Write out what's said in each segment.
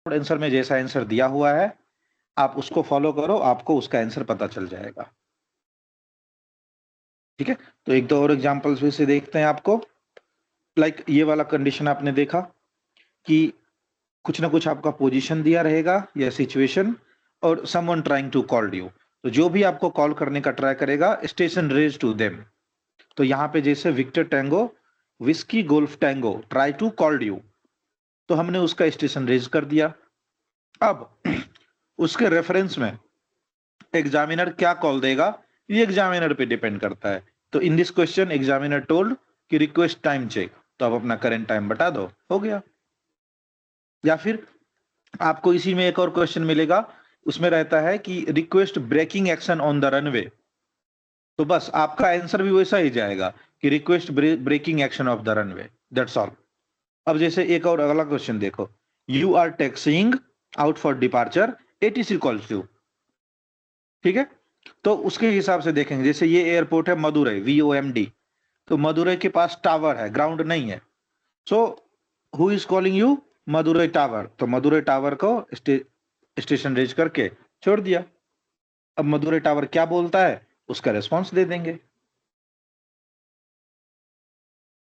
Answer में जैसा answer दिया हुआ है आप उसको फॉलो करो, आपको उसका आंसर पता चल जाएगा। ठीक है, तो एक दो और एग्जांपल्स फिर से देखते हैं आपको। लाइक ये वाला कंडीशन आपने देखा कि कुछ ना कुछ आपका पोजीशन दिया रहेगा या सिचुएशन, और someone trying to call you, तो जो भी आपको कॉल करने का ट्राई करेगा, स्टेशन रेज टू देम। तो यहाँ पे जैसे victor tango whiskey golf tango try to call you, तो हमने उसका स्टेशन रेज कर दिया। अब उसके रेफरेंस में एग्जामिनर क्या कॉल देगा, ये एग्जामिनर पे डिपेंड करता है। तो in this question examiner told कि रिक्वेस्ट टाइम चेक, तो आप अपना करंट टाइम बता दो, हो गया। या फिर आपको इसी में एक और क्वेश्चन मिलेगा, उसमें रहता है कि request braking action on the runway, तो बस आपका आंसर भी वैसा ही जाएगा कि request braking action off the runway, that's all. अब जैसे एक और अगला क्वेश्चन देखो, you are taxiing out for departure, ATC calls you. ठीक है, तो उसके हिसाब से देखेंगे, जैसे ये एयरपोर्ट है मदुरई, VOMD, तो मदुरई के पास टावर है, ग्राउंड नहीं है। So who is calling you, Madurai tower, तो मदुरई टावर को स्टेशन रेज करके छोड़ दिया। अब मदुरई टावर क्या बोलता है, उसका रिस्पॉन्स दे देंगे।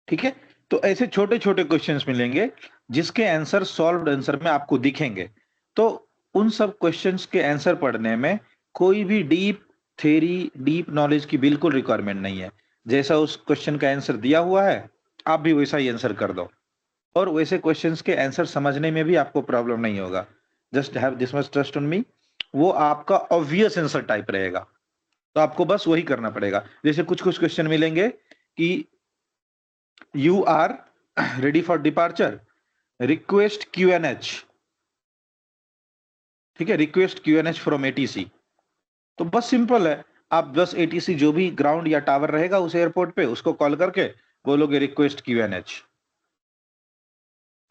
ठीक है, तो ऐसे छोटे छोटे क्वेश्चंस मिलेंगे जिसके आंसर सॉल्व्ड आंसर में आपको दिखेंगे। तो उन सब क्वेश्चंस के आंसर पढ़ने में कोई भी डीप थ्योरी, डीप नॉलेज की बिल्कुल रिक्वायरमेंट नहीं है। जैसा उस क्वेश्चन का आंसर दिया हुआ है आप भी वैसा ही आंसर कर दो, और वैसे क्वेश्चंस के आंसर समझने में भी आपको प्रॉब्लम नहीं होगा। Just have this much trust on me, वो आपका ऑब्वियस आंसर टाइप रहेगा, तो आपको बस वही करना पड़ेगा। जैसे कुछ कुछ क्वेश्चन मिलेंगे कि you are ready for departure, request QNH। ठीक है, रिक्वेस्ट QNH फ्रॉम ATC, तो बस सिंपल है, आप बस ATC जो भी ग्राउंड या टावर रहेगा उस एयरपोर्ट पे उसको कॉल करके बोलोगे रिक्वेस्ट QNH।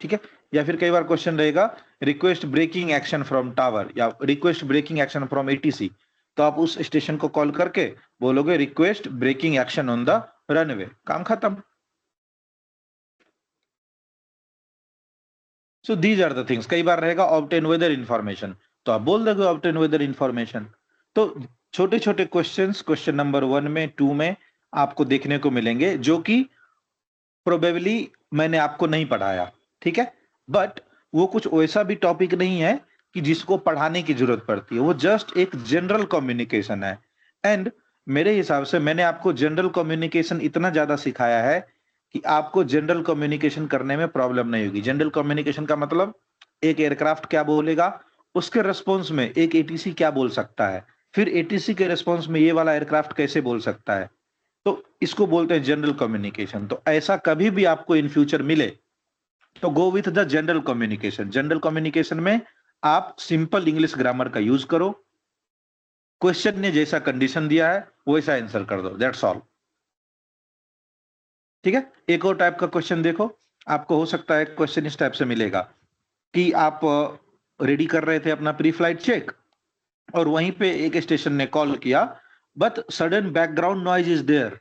ठीक है, या फिर कई बार क्वेश्चन रहेगा request braking action from tower या request braking action from ATC, तो आप उस स्टेशन को कॉल करके बोलोगे request braking action on the runway, काम खत्म। So these are the things. कई बार रहेगा ऑब्टेन वेदर इंफॉर्मेशन, तो आप बोल दोगे ऑब्टेन वेदर इंफॉर्मेशन। तो छोटे छोटे क्वेश्चंस क्वेश्चन नंबर 1 में 2 में आपको देखने को मिलेंगे, जो कि प्रोबेबली मैंने आपको नहीं पढ़ाया। ठीक है, बट वो कुछ वैसा भी टॉपिक नहीं है कि जिसको पढ़ाने की जरूरत पड़ती है, वो जस्ट एक जनरल कम्युनिकेशन है। एंड मेरे हिसाब से मैंने आपको जनरल कम्युनिकेशन इतना ज्यादा सिखाया है कि आपको जनरल कम्युनिकेशन करने में प्रॉब्लम नहीं होगी। जनरल कम्युनिकेशन का मतलब एक एयरक्राफ्ट क्या बोलेगा, उसके रिस्पॉन्स में एक ATC क्या बोल सकता है, फिर ATC के रिस्पॉन्स में ये वाला एयरक्राफ्ट कैसे बोल सकता है, तो इसको बोलते हैं जनरल कम्युनिकेशन। तो ऐसा कभी भी आपको इन फ्यूचर मिले तो go with the general communication. General communication में आप सिंपल इंग्लिश ग्रामर का यूज करो, क्वेश्चन ने जैसा कंडीशन दिया है वैसा आंसर कर दो, दैट्स ऑल। ठीक है, एक और टाइप का क्वेश्चन देखो, आपको हो सकता है क्वेश्चन इस टाइप से मिलेगा कि आप रेडी कर रहे थे अपना प्री फ्लाइट चेक, और वहीं पे एक स्टेशन ने कॉल किया, but sudden background noise is there.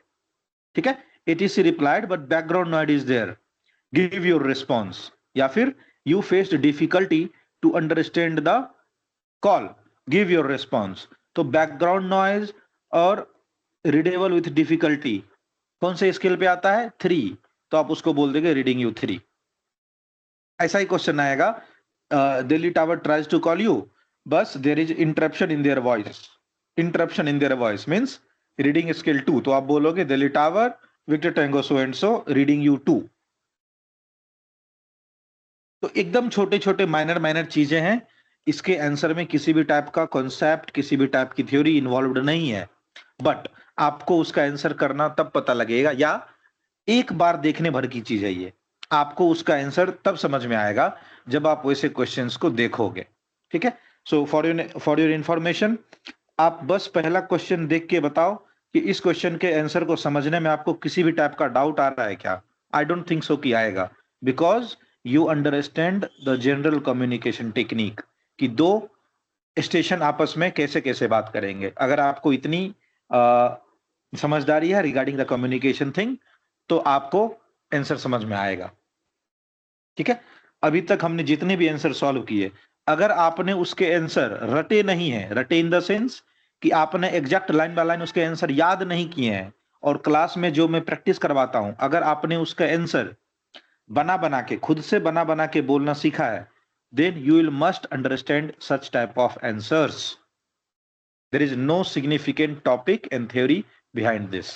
ठीक है, ATC replied but background noise is there, give your response. या फिर you faced difficulty to understand the call, give your response. तो बैकग्राउंड नॉइज और रीडेबल विथ डिफिकल्टी कौन से scale पे आता है, 3, तो आप उसको बोल देंगे रीडिंग यू 3। ऐसा ही क्वेश्चन आएगा, Delhi tower tries to call you, बस there is interruption in their voice, interruption in their voice means reading scale 2, तो आप बोलोगे Delhi tower Victor Tango so and so reading you 2। तो एकदम छोटे छोटे माइनर माइनर चीजें हैं, इसके आंसर में किसी भी टाइप का कॉन्सेप्ट, किसी भी टाइप की थ्योरी इन्वॉल्व्ड नहीं है, बट आपको उसका आंसर करना तब पता लगेगा, या एक बार देखने भर की चीज है ये, आपको उसका आंसर तब समझ में आएगा जब आप वैसे क्वेश्चंस को देखोगे। ठीक है, सो फॉर योर इंफॉर्मेशन, आप बस पहला क्वेश्चन देख के बताओ कि इस क्वेश्चन के आंसर को समझने में आपको किसी भी टाइप का डाउट आ रहा है क्या। आई डोंट थिंक सो कि आएगा, because you understand the general communication technique कि दो स्टेशन आपस में कैसे कैसे बात करेंगे। अगर आपको इतनी समझदारी है रिगार्डिंग द कम्युनिकेशन थिंग, तो आपको आंसर समझ में आएगा। ठीक है, अभी तक हमने जितने भी आंसर सॉल्व किए अगर आपने उसके आंसर रटे नहीं है, रटे इन द सेंस कि आपने एग्जैक्ट लाइन बाय लाइन उसके आंसर याद नहीं किए हैं, और क्लास में जो मैं प्रैक्टिस करवाता हूं अगर आपने उसका आंसर बना बना के, खुद से बना बना के बोलना सीखा है, then you will must understand such type of answers. There is no significant topic and theory behind this.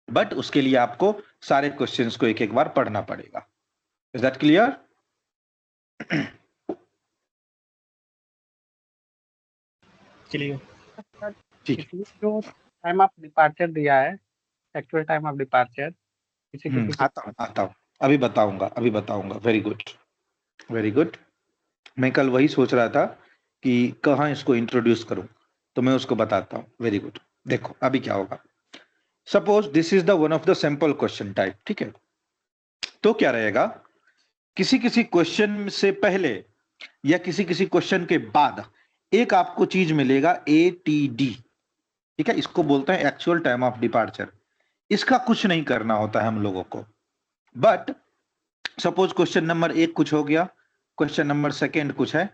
But उसके लिए आपको सारे क्वेश्चंस को एक एक बार पढ़ना पड़ेगा. Is that clear? चलिए ठीक. इसमें जो टाइम ऑफ डिपार्चर दिया है, एक्चुअल टाइम ऑफ डिपार्चर, किसी आता हूं अभी बताऊंगा. Very good. मैं कल वही सोच रहा था कि कहाँ इसको इंट्रोड्यूस करूं, तो मैं उसको बताता हूं. Very good. देखो अभी क्या होगा. Suppose this is the one of the sample question type. ठीक है, तो क्या रहेगा, किसी क्वेश्चन से पहले या किसी क्वेश्चन के बाद एक आपको चीज मिलेगा ATD. ठीक है, इसको बोलते हैं एक्चुअल टाइम ऑफ डिपार्चर. इसका कुछ नहीं करना होता है हम लोगों को. बट सपोज क्वेश्चन नंबर 1 कुछ हो गया, क्वेश्चन नंबर 2 कुछ है,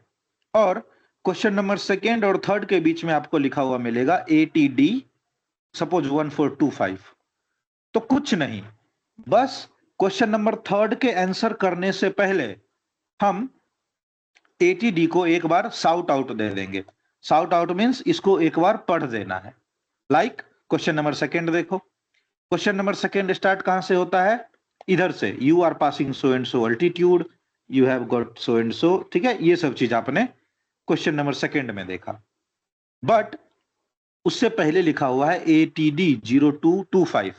और क्वेश्चन नंबर 2 और 3 के बीच में आपको लिखा हुआ मिलेगा ATD सपोज 1425. तो कुछ नहीं, बस क्वेश्चन नंबर 3 के आंसर करने से पहले हम ATD को एक बार साउट आउट दे देंगे. साउट आउट मीन्स इसको एक बार पढ़ देना है. लाइक क्वेश्चन नंबर 2 देखो. क्वेश्चन नंबर 2 स्टार्ट कहां से होता है, इधर से. You are passing so and so altitude, you have got so and so. ठीक है, ये सब चीज आपने क्वेश्चन नंबर 2 में देखा. बट उससे पहले लिखा हुआ है ATD 0225.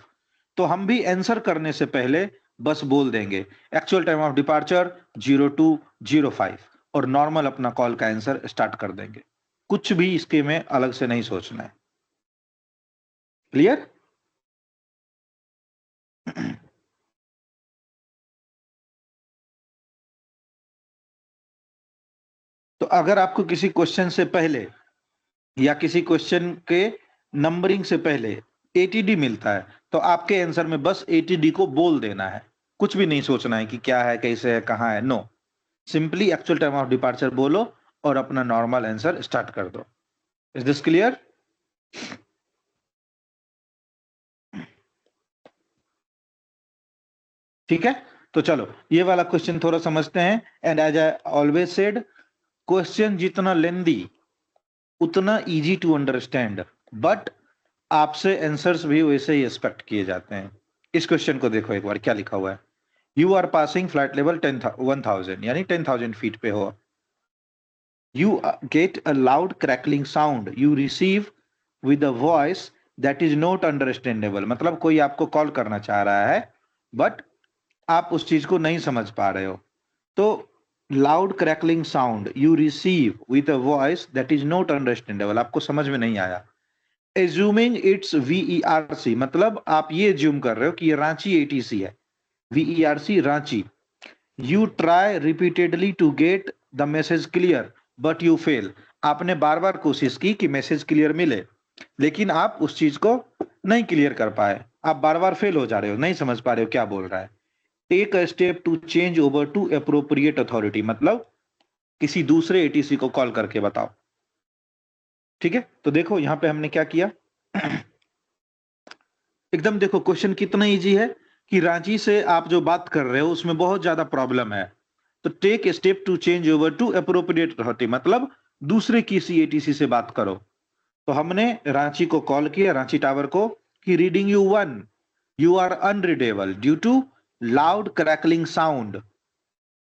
तो हम भी आंसर करने से पहले बस बोल देंगे एक्चुअल टाइम ऑफ डिपार्चर 0205 और नॉर्मल अपना कॉल का आंसर स्टार्ट कर देंगे. कुछ भी इसके में अलग से नहीं सोचना है. क्लियर? तो अगर आपको किसी क्वेश्चन से पहले या किसी क्वेश्चन के नंबरिंग से पहले ATD मिलता है, तो आपके आंसर में बस ATD को बोल देना है. कुछ भी नहीं सोचना है कि क्या है, कैसे है, कहां है. No, simply actual time of departure बोलो और अपना नॉर्मल आंसर स्टार्ट कर दो. Is this clear? ठीक है, तो चलो ये वाला क्वेश्चन थोड़ा समझते हैं. And as I always said, question जितना लेंदी उतना इजी टू अंडरस्टैंड, बट आपसे आंसर्स भी वैसे ही एक्सपेक्ट किए जाते हैं. इस क्वेश्चन को देखो एक बार, क्या लिखा हुआ है. You are passing flight level 10,000 यानी 10,000 फीट पे हो. You get a loud crackling sound you receive with a voice that is not understandable. मतलब कोई आपको कॉल करना चाह रहा है बट आप उस चीज को नहीं समझ पा रहे हो. तो loud crackling sound you receive with a voice that is not understandable, आपको समझ में नहीं आया. एज्यूमिंग इट्स VERC, मतलब आप ये एज्यूम कर रहे हो कि ये रांची ATC है. VERC Ranchi. You try repeatedly to get the message clear but you fail. आपने बार बार कोशिश की कि मैसेज क्लियर मिले, लेकिन आप उस चीज को नहीं क्लियर कर पाए. आप बार बार फेल हो जा रहे हो, नहीं समझ पा रहे हो क्या बोल रहा है. Take a step to change over to appropriate authority, मतलब किसी दूसरे ATC को कॉल करके बताओ. ठीक है, तो देखो यहां पे हमने क्या किया. एकदम देखो क्वेश्चन कितना इजी है कि रांची से आप जो बात कर रहे हो उसमें बहुत ज्यादा प्रॉब्लम है. तो take a step to change over to appropriate authority, मतलब दूसरे किसी ATC से बात करो. तो हमने रांची को कॉल किया, रांची टावर को, कि reading you 1, you are unreadable due to loud crackling sound.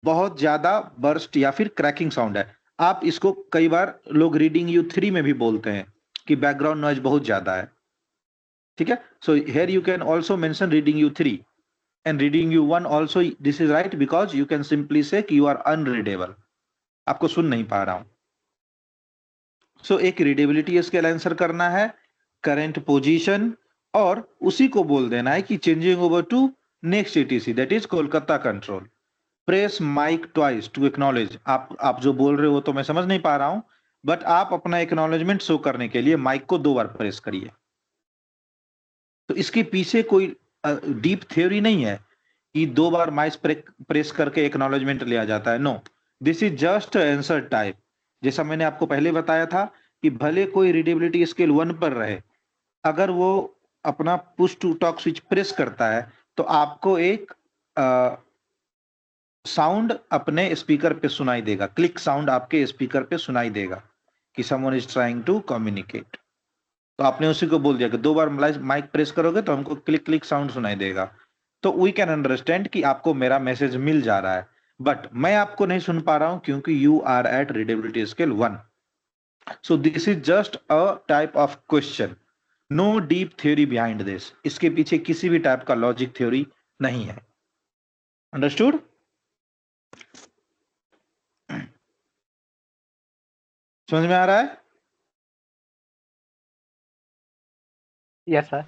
बहुत ज्यादा बर्स्ट या फिर क्रैकिंग साउंड है. आप इसको कई बार लोग रीडिंग यू 3 में भी बोलते हैं कि बैकग्राउंड नॉइज बहुत ज्यादा है. ठीक है, so here you can also mention reading you 3 and reading you 1 also. This is right because you can simply say कि you are unreadable, आपको सुन नहीं पा रहा हूं. सो एक रीडेबिलिटी स्केल आंसर करना है, करंट पोजीशन, और उसी को बोल देना है कि changing over to next ATC that is Kolkata control. Press mic twice to acknowledge. आप जो बोल रहे हो तो मैं समझ नहीं पा रहा हूं, बट आप अपना एक्नॉलेजमेंट शो करने के लिए माइक को 2 बार प्रेस करिए. तो इसके पीछे कोई डीप थ्योरी नहीं है कि 2 बार माइस प्रेस करके एक्नॉलेजमेंट लिया जाता है. No, this is just answer type. जैसा मैंने आपको पहले बताया था कि भले कोई रीडेबिलिटी स्केल 1 पर रहे, अगर वो अपना push to talk switch press करता है तो आपको एक साउंड अपने स्पीकर पे सुनाई देगा, क्लिक साउंड आपके स्पीकर पे सुनाई देगा कि someone is trying to communicate. तो आपने उसी को बोल दिया कि 2 बार माइक प्रेस करोगे तो हमको क्लिक क्लिक साउंड सुनाई देगा। तो वी कैन अंडरस्टैंड कि आपको मेरा मैसेज मिल जा रहा है, बट मैं आपको नहीं सुन पा रहा हूं क्योंकि you are at readability scale 1। So this is just a type of question, no deep theory behind this. इसके पीछे किसी भी टाइप का लॉजिक थ्योरी नहीं है। अंडरस्टूड? समझ में आ रहा है? Yes sir.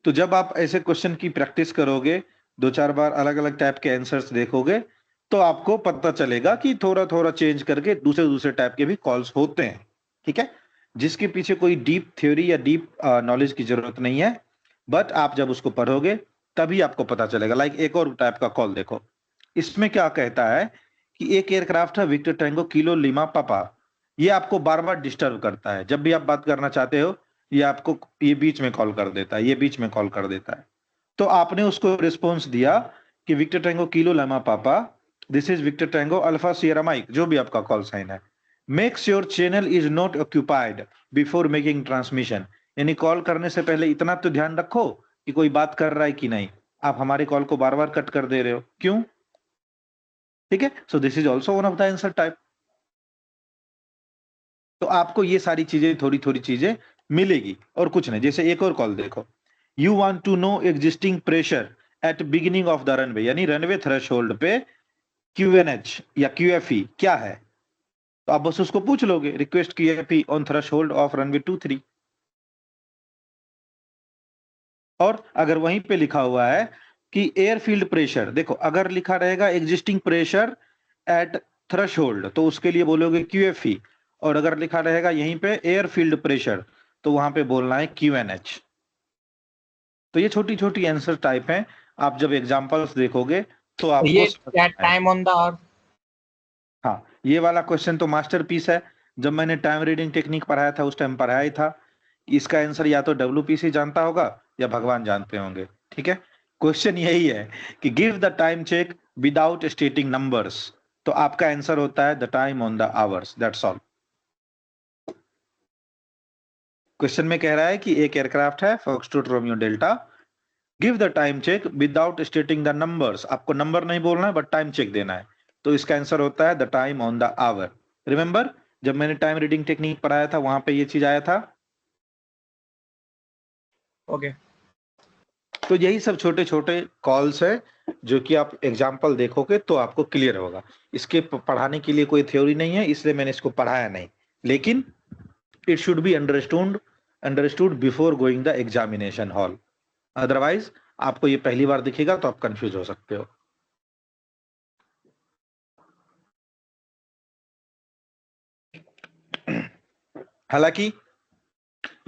तो जब आप ऐसे क्वेश्चन की प्रैक्टिस करोगे, 2-4 बार अलग अलग टाइप के आंसर्स देखोगे, तो आपको पता चलेगा कि थोड़ा थोड़ा चेंज करके दूसरे दूसरे टाइप के भी कॉल्स होते हैं। ठीक है, जिसके पीछे कोई डीप थ्योरी या डीप नॉलेज की जरूरत नहीं है, बट आप जब उसको पढ़ोगे तभी आपको पता चलेगा। लाइक एक और टाइप का कॉल देखो, इसमें क्या कहता है कि एक एयरक्राफ्ट है विक्टर टैंगो किलो लिमा पापा। ये आपको बार बार डिस्टर्ब करता है, जब भी आप बात करना चाहते हो ये आपको ये बीच में कॉल कर देता है, ये बीच में कॉल कर देता है। तो आपने उसको रिस्पॉन्स दिया कि victor tango kilo lima papa, this is victor tango alpha sierra mike, जो भी आपका कॉल साइन है। Make sure channel is not occupied before making transmission. यानी कॉल करने से पहले इतना तो ध्यान रखो कि कोई बात कर रहा है कि नहीं। आप हमारे कॉल को बार बार कट कर दे रहे हो, क्यों? ठीक है, so this is also one of the answer type. तो आपको ये सारी चीजें थोड़ी थोड़ी चीजें मिलेगी और कुछ नहीं। जैसे एक और कॉल देखो, you want to know existing pressure at beginning of the runway, यानी रनवे थ्रेशोल्ड पे क्यूएनएच या क्यूएफई क्या है। तो आप बस उसको पूछ लोगे, request QFE on threshold of runway 23। और अगर वहीं पे लिखा हुआ है कि एयरफील्ड प्रेशर, देखो अगर लिखा रहेगा एग्जिस्टिंग प्रेशर एट थ्रेशोल्ड तो उसके लिए बोलोगे क्यूएफई, और अगर लिखा रहेगा यहीं पे एयरफील्ड प्रेशर तो वहां पे बोलना है क्यूएनएच। तो ये छोटी छोटी आंसर टाइप हैं, आप जब एग्जांपल्स देखोगे तो आपको ये समझ में आएगा। Time on the hour. हाँ, ये वाला क्वेश्चन तो मास्टरपीस है। जब मैंने टाइम रीडिंग टेक्निक पढ़ाया था उस टाइम पढ़ाया ही था। इसका आंसर या तो डब्ल्यूपीसी जानता होगा या भगवान जानते होंगे। ठीक है, क्वेश्चन यही है कि give the time check without stating numbers. तो आपका आंसर होता है the time on the hours, that's all. Question में कह रहा है कि एक एयरक्राफ्ट है Foxtrot Romeo Delta, give the time check without stating the numbers. आपको नंबर नहीं बोलना है बट टाइम चेक देना है। तो इसका आंसर होता है the time on the hour. Remember, जब मैंने टाइम रीडिंग टेक्निक पढ़ाया था वहां पे ये चीज आया था। ओके। तो यही सब छोटे छोटे कॉल्स है जो कि आप एग्जाम्पल देखोगे तो आपको क्लियर होगा। इसके पढ़ाने के लिए कोई थ्योरी नहीं है, इसलिए मैंने इसको पढ़ाया नहीं, लेकिन it should be understood before going the examination hall. Otherwise आपको ये पहली बार दिखेगा तो आप कंफ्यूज हो सकते हो। हालांकि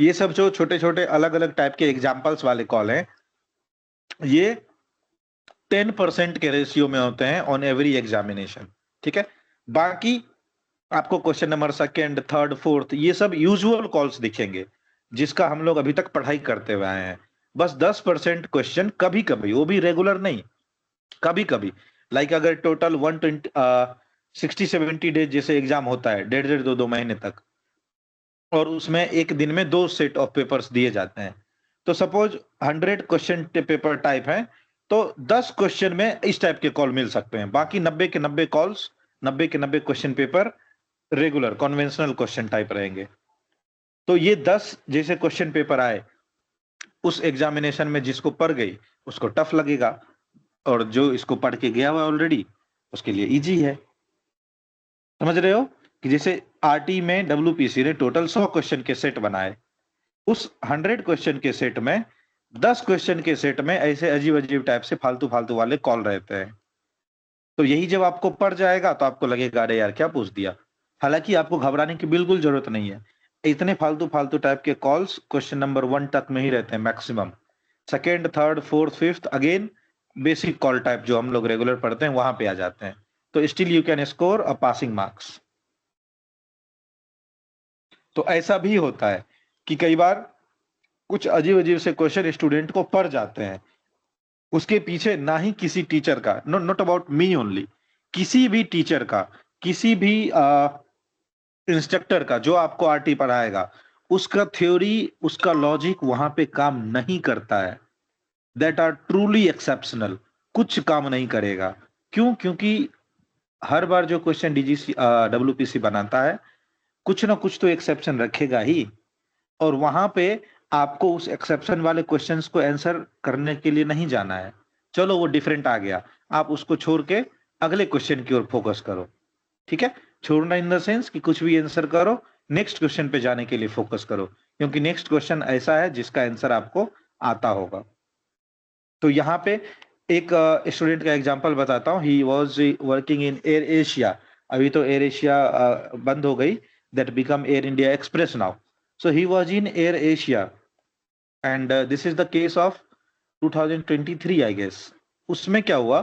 ये सब जो छोटे छोटे अलग अलग टाइप के एग्जाम्पल्स वाले कॉल हैं, ये 10% के रेशियो में होते हैं ऑन एवरी एग्जामिनेशन। ठीक है, बाकी आपको question number second, third, fourth ये सब यूजुअल कॉल्स दिखेंगे जिसका हम लोग अभी तक पढ़ाई करते हुए आए हैं। बस 10% क्वेश्चन कभी कभी, वो भी रेगुलर नहीं, कभी कभी, लाइक अगर टोटल 60-70 डेज जैसे एग्जाम होता है, 1.5-2 महीने तक, और उसमें एक दिन में 2 सेट ऑफ पेपर्स दिए जाते हैं, तो सपोज 100 क्वेश्चन पेपर टाइप है, तो 10 क्वेश्चन में इस टाइप के कॉल मिल सकते हैं। बाकी 90 के 90 कॉल्स, 90 के 90 question paper regular conventional question type रहेंगे। तो ये 10 जैसे क्वेश्चन पेपर आए उस एग्जामिनेशन में जिसको पढ़ गई उसको टफ लगेगा, और जो इसको पढ़ के गया हुआ ऑलरेडी उसके लिए इजी है। समझ रहे हो कि जैसे आरटी में डब्ल्यूपीसी ने टोटल 100 क्वेश्चन के सेट बनाए, उस 100 क्वेश्चन के सेट में 10 क्वेश्चन के सेट में ऐसे अजीब अजीब टाइप से फालतू फालतू वाले कॉल रहते हैं। तो यही जब आपको पड़ जाएगा तो आपको लगेगा अरे यार क्या पूछ दिया। हालांकि आपको घबराने की बिल्कुल जरूरत नहीं है, इतने फालतू फालतू टाइप के कॉल्स क्वेश्चन नंबर 1 तक में ही रहते हैं maximum. Second, third, fourth, fifth again basic call type जो हम लोग रेगुलर पढ़ते हैं वहां पे आ जाते हैं, तो still you can score a passing marks. तो ऐसा भी होता है कि कई बार कुछ अजीब अजीब से क्वेश्चन स्टूडेंट को पड़ जाते हैं, उसके पीछे ना ही किसी टीचर का, नॉट अबाउट मी ओनली, किसी भी टीचर का, किसी भी इंस्ट्रक्टर का जो आपको आरटी पढ़ाएगा, उसका थ्योरी, उसका लॉजिक वहां पे काम नहीं करता है। दैट आर ट्रूली एक्सेप्शनल, कुछ काम नहीं करेगा। क्यों? क्योंकि हर बार जो क्वेश्चन डीजीसी डब्ल्यूपीसी बनाता है, कुछ ना कुछ तो एक्सेप्शन रखेगा ही, और वहां पे आपको उस एक्सेप्शन वाले क्वेश्चंस को आंसर करने के लिए नहीं जाना है। चलो वो डिफरेंट आ गया, आप उसको छोड़ के अगले क्वेश्चन की ओर फोकस करो, ठीक है? छोड़ना इन द सेंस कि कुछ भी आंसर करो, नेक्स्ट क्वेश्चन पे जाने के लिए फोकस करो, क्योंकि नेक्स्ट क्वेश्चन ऐसा है जिसका आंसर आपको आता होगा। तो यहाँ पे एक स्टूडेंट का एग्जांपल बताता हूँ। He was working in Air Asia, अभी तो एयर एशिया बंद हो गई, that become Air India Express now. So he was in Air Asia and this is the case of 2023 I guess. उसमें क्या हुआ,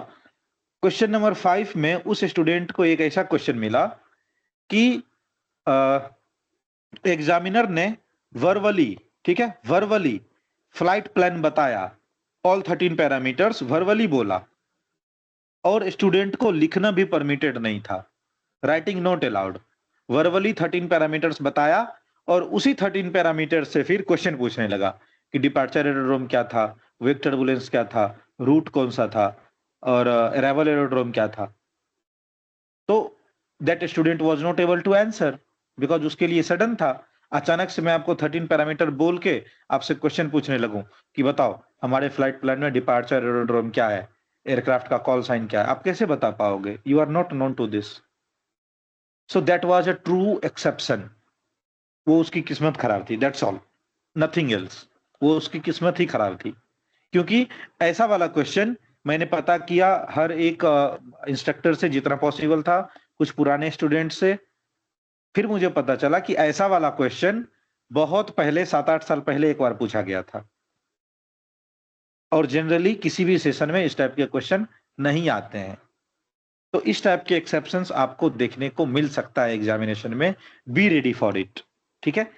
क्वेश्चन नंबर 5 में उस स्टूडेंट को एक ऐसा क्वेश्चन मिला कि एग्जामिनर ने वर्बली, ठीक है, वर्बली फ्लाइट प्लान बताया, ऑल 13 पैरामीटर्स वर्बली बोला, और स्टूडेंट को लिखना भी परमिटेड नहीं था, writing not allowed. Verbally 13 parameters बताया और उसी 13 पैरामीटर से फिर क्वेश्चन पूछने लगा कि डिपार्चर एरोड्रोम क्या था, वेग टर्बुलेंस क्या था, रूट कौन सा था, और अराइवल एरोड्रोम क्या था। तो that student was not able to answer because उसके लिए सडन था। अचानक से मैं आपको 13 पैरामीटर बोल के आपसे क्वेश्चन पूछने लगूं कि बताओ हमारे फ्लाइट प्लान में डिपार्चर एरोड्रोम क्या है, एयरक्राफ्ट का कॉल साइन क्या है, आप कैसे बता पाओगे? You are not known to this. So that was a true exception. वो उसकी किस्मत खराब थी, दैट्स ऑल, नथिंग एल्स। वो उसकी किस्मत ही खराब थी, क्योंकि ऐसा वाला क्वेश्चन मैंने पता किया हर एक इंस्ट्रक्टर से जितना पॉसिबल था, कुछ पुराने स्टूडेंट से, फिर मुझे पता चला कि ऐसा वाला क्वेश्चन बहुत पहले 7-8 साल पहले एक बार पूछा गया था, और जनरली किसी भी सेशन में इस टाइप के क्वेश्चन नहीं आते हैं। तो इस टाइप के एक्सेप्शंस आपको देखने को मिल सकता है एग्जामिनेशन में, बी रेडी फॉर इट, ठीक है?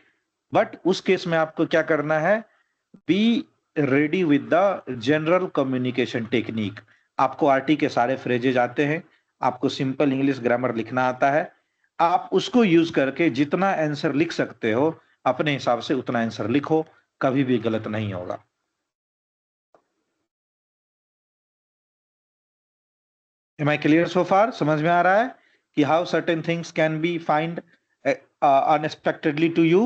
बट उस केस में आपको क्या करना है, be ready with the general communication technique. आपको आरटी के सारे फ्रेजेज आते हैं, आपको सिंपल इंग्लिश ग्रामर लिखना आता है, आप उसको यूज करके जितना आंसर लिख सकते हो अपने हिसाब से उतना आंसर लिखो, कभी भी गलत नहीं होगा। Am I clear so far? समझ में आ रहा है कि how certain things can be find unexpectedly to you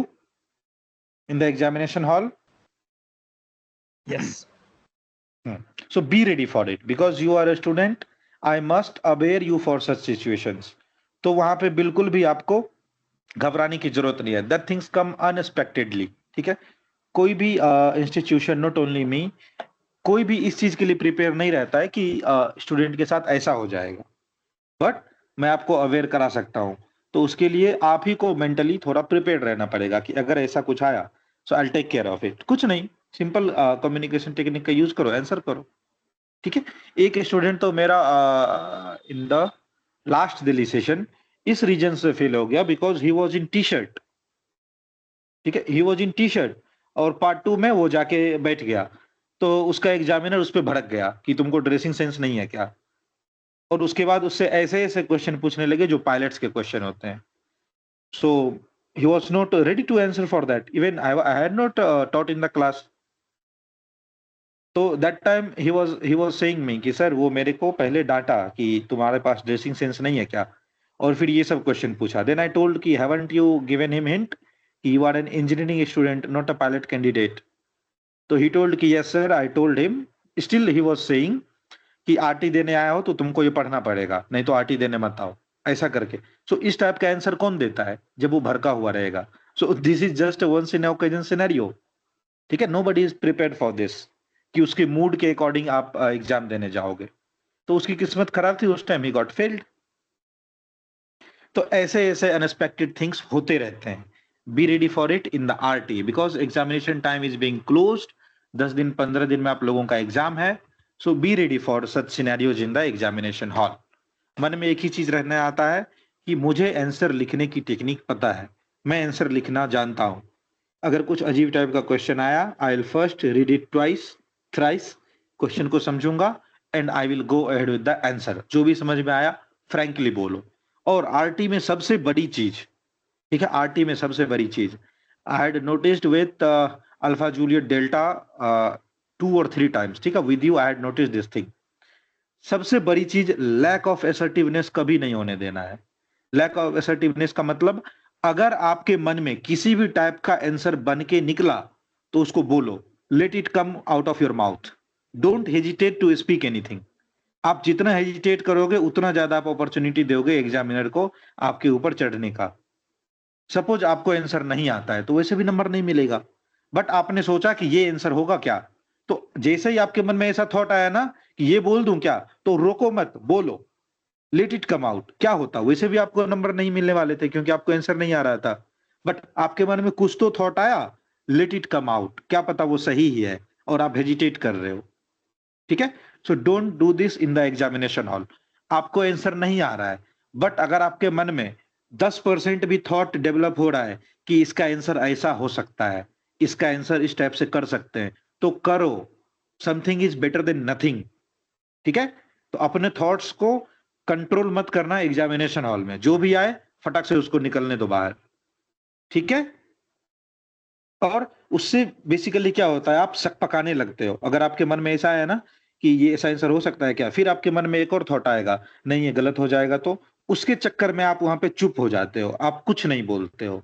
in the examination hall? Yes. So be ready for it because you are a student. I must aware you for such situations. तो वहां पे बिल्कुल भी आपको घबराने की जरूरत नहीं है। That things come unexpectedly, ठीक है? कोई भी इंस्टीट्यूशन, नॉट ओनली मी, कोई भी इस चीज के लिए प्रिपेयर नहीं रहता है कि स्टूडेंट के साथ ऐसा हो जाएगा, बट मैं आपको अवेयर करा सकता हूँ। तो उसके लिए आप ही को मेंटली थोड़ा प्रिपेयर्ड रहना पड़ेगा कि अगर ऐसा कुछ आया so I take care of it. कुछ नहीं, सिंपल कम्युनिकेशन टेक्निक का यूज करो, आंसर करो, ठीक है? एक स्टूडेंट तो मेरा in the last Delhi session इस रीजन से फेल हो गया because he was in T shirt, ठीक है? He was in T shirt, और पार्ट 2 में वो जाके बैठ गया, तो उसका एग्जामिनर उस पर भड़क गया कि तुमको ड्रेसिंग सेंस नहीं है क्या? और उसके बाद उससे ऐसे ऐसे क्वेश्चन पूछने लगे जो पायलट्स के क्वेश्चन होते हैं। So he was not ready to answer for that, even I had not taught in the class. तो that time he was saying me कि सर वो मेरे को पहले डांटा कि तुम्हारे पास ड्रेसिंग सेंस नहीं है क्या, और फिर ये सब क्वेश्चन पूछा। देन आई टोल्ड कि haven't you given him hint कि you are an engineering student not a pilot candidate? तो ही टोल्ड कि yes sir, I told him. Still he was saying कि आरटी देने आया हो तो तुमको ये पढ़ना पड़ेगा, नहीं तो आरटी देने मत आओ, ऐसा करके। सो इस टाइप का आंसर कौन देता है जब वो भड़का हुआ रहेगा? So this is just once in occasion scenario, ठीक है? Nobody is prepared for this कि उसके मूड के अकॉर्डिंग आप एग्जाम देने जाओगे। तो उसकी किस्मत खराब थी, उस टाइम ही गॉट फेल्ड। तो ऐसे ऐसे अनएक्सपेक्टेड थिंग्स होते रहते हैं। B ready for it in the RT because examination time is being closed. 10 दिन 15 दिन में आप लोगों का एग्जाम है। So be ready for such scenarios in the examination hall. मन में एक ही चीज रहने आता है कि मुझे आंसर लिखने की टेक्निक पता है, मैं आंसर लिखना जानता हूं। अगर कुछ अजीब टाइप का क्वेश्चन आया, I will first read it twice thrice, question को समझूंगा and I will go ahead with the answer. जो भी समझ में आया फ्रैंकली बोलो। और आरटी में सबसे बड़ी चीज, ठीक है, आरटी में सबसे बड़ी चीज, I had noticed with alpha Juliet delta 2 और 3 टाइम्स, ठीक है, with you I had noticed this thing. सबसे बड़ी चीज लैक ऑफ असर्टिवनेस कभी नहीं होने देना है। लैक ऑफ असर्टिवनेस का मतलब, अगर आपके मन में किसी भी टाइप का आंसर बन के निकला तो उसको बोलो, let it come out of your mouth, don't hesitate to speak anything. आप जितना हेजिटेट करोगे उतना ज्यादा आप अपॉर्चुनिटी दोगे एग्जामिनर को आपके ऊपर चढ़ने का। सपोज आपको आंसर नहीं आता है तो वैसे भी नंबर नहीं मिलेगा, बट आपने सोचा कि ये आंसर होगा क्या, तो जैसे ही आपके मन में ऐसा थॉट आया ना कि ये बोल दूं क्या, तो रोको मत, बोलो, लेट इट कम आउट। क्या होता, वैसे भी आपको नंबर नहीं मिलने वाले थे क्योंकि आपको आंसर नहीं आ रहा था, बट आपके मन में कुछ तो थॉट आया, लेट इट कम आउट, क्या पता वो सही ही है और आप हेजिटेट कर रहे हो, ठीक है। So don't do this in the examination hall. आपको आंसर नहीं आ रहा है, बट अगर आपके मन में 10% भी थॉट डेवलप हो रहा है कि इसका आंसर ऐसा हो सकता है, इसका आंसर इस टाइप से कर सकते हैं, तो करो। Something is better than nothing, ठीक है। तो अपने थॉट्स को कंट्रोल मत करना एग्जामिनेशन हॉल में, जो भी आए फटाक से उसको निकलने दो बाहर, ठीक है। और उससे बेसिकली क्या होता है, आप शक पकाने लगते हो। अगर आपके मन में ऐसा है ना कि ये ऐसा आंसर हो सकता है क्या, फिर आपके मन में एक और थॉट आएगा, नहीं ये गलत हो जाएगा, तो उसके चक्कर में आप वहां पे चुप हो जाते हो, आप कुछ नहीं बोलते हो,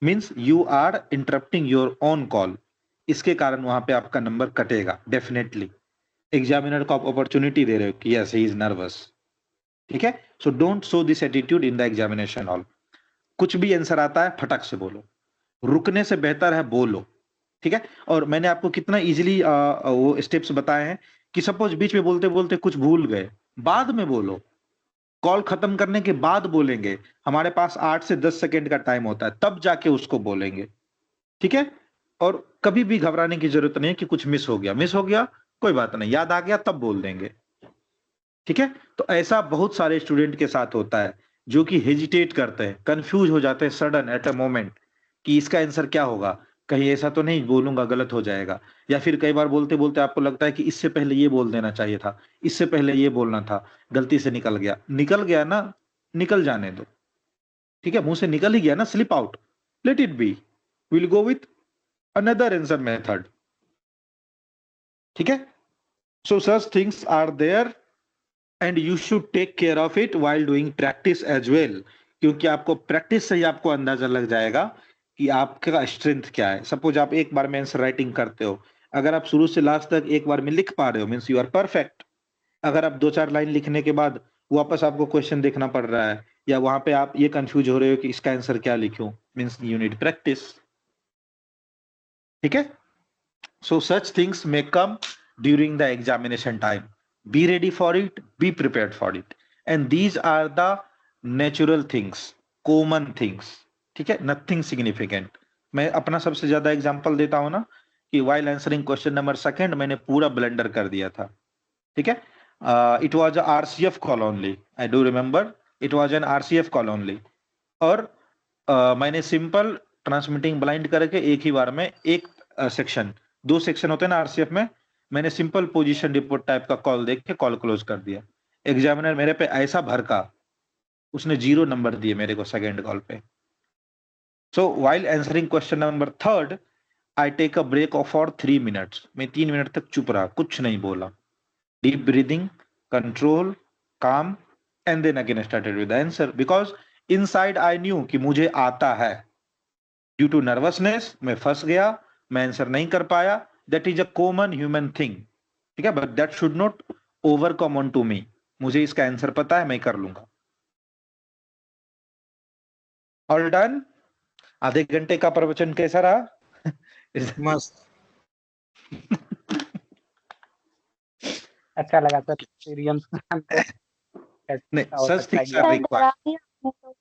means you are interrupting your own call. इसके कारण वहां पे आपका नंबर कटेगा डेफिनेटली। एग्जामिनर को आप अपॉर्चुनिटी दे रहे हो कि यस ही इज नर्वस, ठीक है। So don't show this attitude in the examination hall. कुछ भी आंसर आता है फटाक से बोलो, रुकने से बेहतर है बोलो, ठीक है। और मैंने आपको कितना इजीली वो स्टेप्स बताए हैं कि सपोज बीच में बोलते बोलते कुछ भूल गए, बाद में बोलो, कॉल खत्म करने के बाद बोलेंगे। हमारे पास 8 से 10 सेकेंड का टाइम होता है, तब जाके उसको बोलेंगे, ठीक है। और कभी भी घबराने की जरूरत नहीं है कि कुछ मिस हो गया, मिस हो गया कोई बात नहीं, याद आ गया तब बोल देंगे, ठीक है। तो ऐसा बहुत सारे स्टूडेंट के साथ होता है जो कि हेजिटेट करते हैं, कंफ्यूज हो जाते हैं सडन एट अ मोमेंट कि इसका आंसर क्या होगा, कहीं ऐसा तो नहीं बोलूंगा गलत हो जाएगा, या फिर कई बार बोलते बोलते आपको लगता है कि इससे पहले ये बोल देना चाहिए था, इससे पहले ये बोलना था, गलती से निकल गया। निकल गया ना, निकल जाने दो, ठीक है, मुंह से निकल ही गया ना, slip out, let it be, will go with another answer method, ठीक है। So such things are there and you should take care of it while doing practice as well, क्योंकि आपको प्रैक्टिस से ही आपको अंदाजा लग जाएगा कि आपका स्ट्रेंथ क्या है। सपोज आप एक बार में आंसर राइटिंग करते हो, अगर आप शुरू से लास्ट तक एक बार में लिख पा रहे हो मीन्स यू आर परफेक्ट। अगर आप 2-4 लाइन लिखने के बाद वापस आपको क्वेश्चन देखना पड़ रहा है, या वहां पे आप ये कंफ्यूज हो रहे हो कि इसका आंसर क्या लिखूं, मीन्स यू नीड प्रैक्टिस, ठीक है। So such things may come during the examination time. Be ready for it, be prepared for it. And these are the natural things, common things. ठीक है, nothing significant. मैं अपना सबसे ज्यादा example देता हूं ना कि while answering question number second मैंने पूरा ब्लेंडर कर दिया था, ठीक है। It was a RCF call only, I do remember, it was an RCF call only. और मैंने सिंपल ट्रांसमिटिंग ब्लाइंड करके एक ही बार में एक सेक्शन, 2 सेक्शन होते हैं ना आरसीएफ में, मैंने सिंपल पोजीशन रिपोर्ट टाइप का कॉल देख के कॉल क्लोज कर दिया। एग्जामिनर मेरे पे ऐसा भड़का, उसने 0 नंबर दिए मेरे को सेकंड कॉल पे। So while answering question number third I take a break off for 3 minutes. मैं 3 मिनट तक चुप रहा, कुछ नहीं बोला, deep breathing, control, calm, and then again started with the answer, because inside I knew कि मुझे आता है। ड्यू टू नर्वसनेस मैं फंस गया, मैं आंसर नहीं कर पाया, that is a common human thing, ठीक है, but that should not overcome on to me. मुझे इसका आंसर पता है, मैं कर लूंगा। All done. आधे घंटे का प्रवचन कैसा रहा? मस्त। अच्छा लगा सर, एक्सपीरियंस नहीं, हो सच सकता है थिंग्स आर सर एग्जाम। डरा रिक्वायर्ड। दिया आपने तो।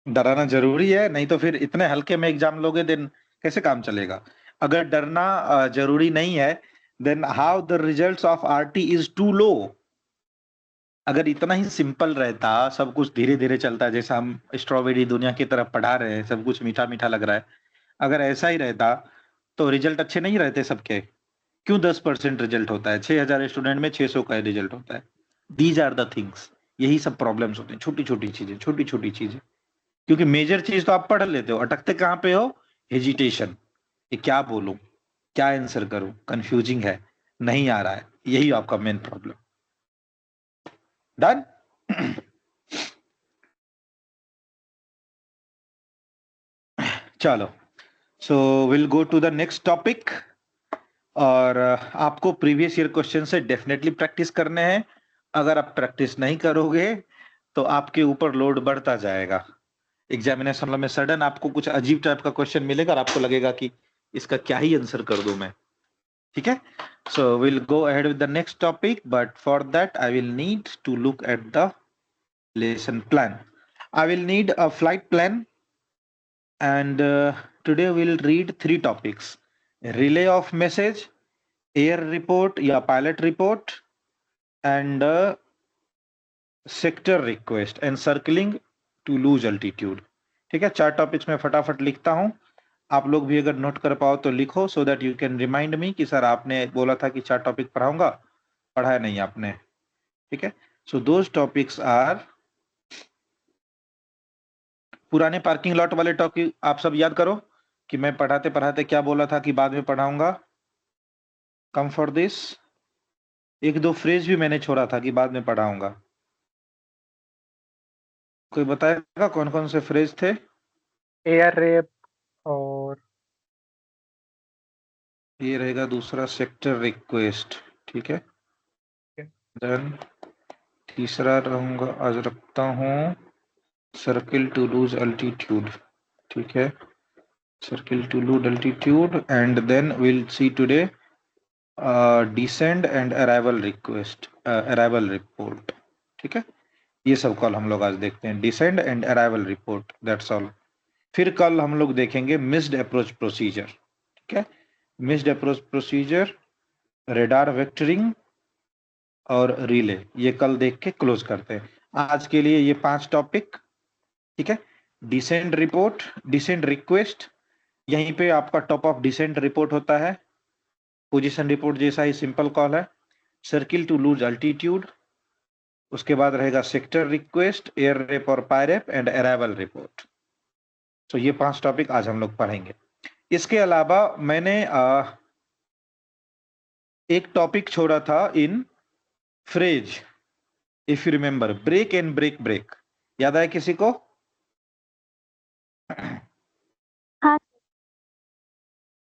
डराना जरूरी है, नहीं तो फिर इतने हल्के में एग्जाम लोगे दिन कैसे काम चलेगा। अगर डरना जरूरी नहीं है then how the results of RT is too low? अगर इतना ही सिंपल रहता, सब कुछ धीरे धीरे चलता, जैसा हम स्ट्रॉबेरी दुनिया की तरफ पढ़ा रहे हैं, सब कुछ मीठा मीठा लग रहा है, अगर ऐसा ही रहता तो रिजल्ट अच्छे नहीं रहते सबके। क्यों 10% रिजल्ट होता है? 6000 स्टूडेंट में 600 का रिजल्ट होता है। दीज आर द थिंग्स, यही सब प्रॉब्लम्स होते हैं, छोटी छोटी चीजें, छोटी छोटी चीजें। क्योंकि मेजर चीज तो आप पढ़ लेते हो, अटकते कहाँ पे हो? हेजिटेशन, ये क्या बोलूं, क्या आंसर करूं, कंफ्यूजिंग है, नहीं आ रहा है, यही आपका मेन प्रॉब्लम। डन? चलो, so will go to the next topic. और आपको प्रीवियस ईयर क्वेश्चन से डेफिनेटली प्रैक्टिस करने हैं। अगर आप प्रैक्टिस नहीं करोगे तो आपके ऊपर लोड बढ़ता जाएगा। एग्जामिनेशन में सडन आपको कुछ अजीब टाइप का क्वेश्चन मिलेगा और आपको लगेगा कि इसका क्या ही आंसर कर दूं मैं। ठीक है, so will go ahead with the next topic, but for that I will need to look at the lesson plan. I will need a flight plan, and today we'll read 3 topics: relay of message, air report या pilot report, and sector request and circling to lose altitude. ठीक है, 4 topics में फटाफट लिखता हूं, आप लोग भी अगर नोट कर पाओ तो लिखो, so that you can remind me कि सर आपने बोला था कि 4 टॉपिक पढ़ाऊंगा, पढ़ाया नहीं आपने। ठीक है, सो दोज टॉपिक्स आर, पुराने पार्किंग लॉट वाले टॉपिक आप सब याद करो कि मैं पढ़ाते पढ़ाते क्या बोला था कि बाद में पढ़ाऊंगा। कम फॉर दिस, 1-2 फ्रेज भी मैंने छोड़ा था कि बाद में पढ़ाऊंगा। कोई बताएगा कौन कौन से फ्रेज थे? एयर रेप, और ये रहेगा दूसरा, सेक्टर रिक्वेस्ट। ठीक है, देन तीसरा रहूंगा, आज रखता हूँ सर्किल टू लूज अल्टीट्यूड। ठीक है, circle to lose altitude, and then will see today descend and arrival request, arrival report. ठीक है, ये सब कल हम लोग आज देखते हैं, descend and arrival report, that's all. फिर कल हम लोग देखेंगे मिस्ड अप्रोच प्रोसीजर। ठीक है, missed approach procedure, radar vectoring और रिले, ये कल देख के क्लोज करते हैं। आज के लिए ये 5 टॉपिक। ठीक है, डिसेंड रिपोर्ट, डिसेंड रिक्वेस्ट, यहीं पे आपका टॉप ऑफ डिसेंड रिपोर्ट होता है, पोजीशन रिपोर्ट जैसा ही सिंपल कॉल है। सर्किल टू लूज अल्टीट्यूड, उसके बाद रहेगा सेक्टर रिक्वेस्ट, एयर रेप और पायरेप, एंड अराइवल रिपोर्ट। तो ये 5 टॉपिक आज हम लोग पढ़ेंगे। इसके अलावा मैंने एक टॉपिक छोड़ा था in phrase, if you remember, break and break break, याद आया किसी को? हाँ।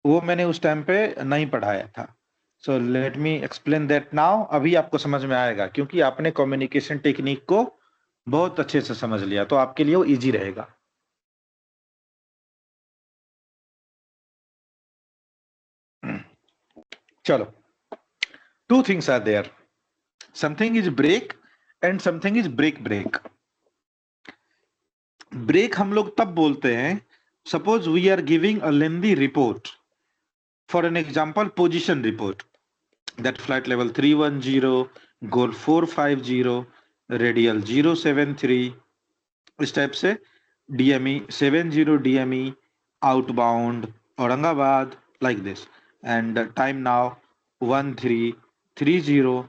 वो मैंने उस टाइम पे नहीं पढ़ाया था, so let me explain that now. अभी आपको समझ में आएगा क्योंकि आपने कम्युनिकेशन टेक्निक को बहुत अच्छे से समझ लिया, तो आपके लिए वो इजी रहेगा। चलो, 2 things are there, something is break and something is break break. Break हम लोग तब बोलते हैं, suppose we are giving a lengthy report, for an example position report, that flight level 310, goal 450, radial 073, इस टाइप से, DME 70 DME, outbound Aurangabad, like this, and time now 1330,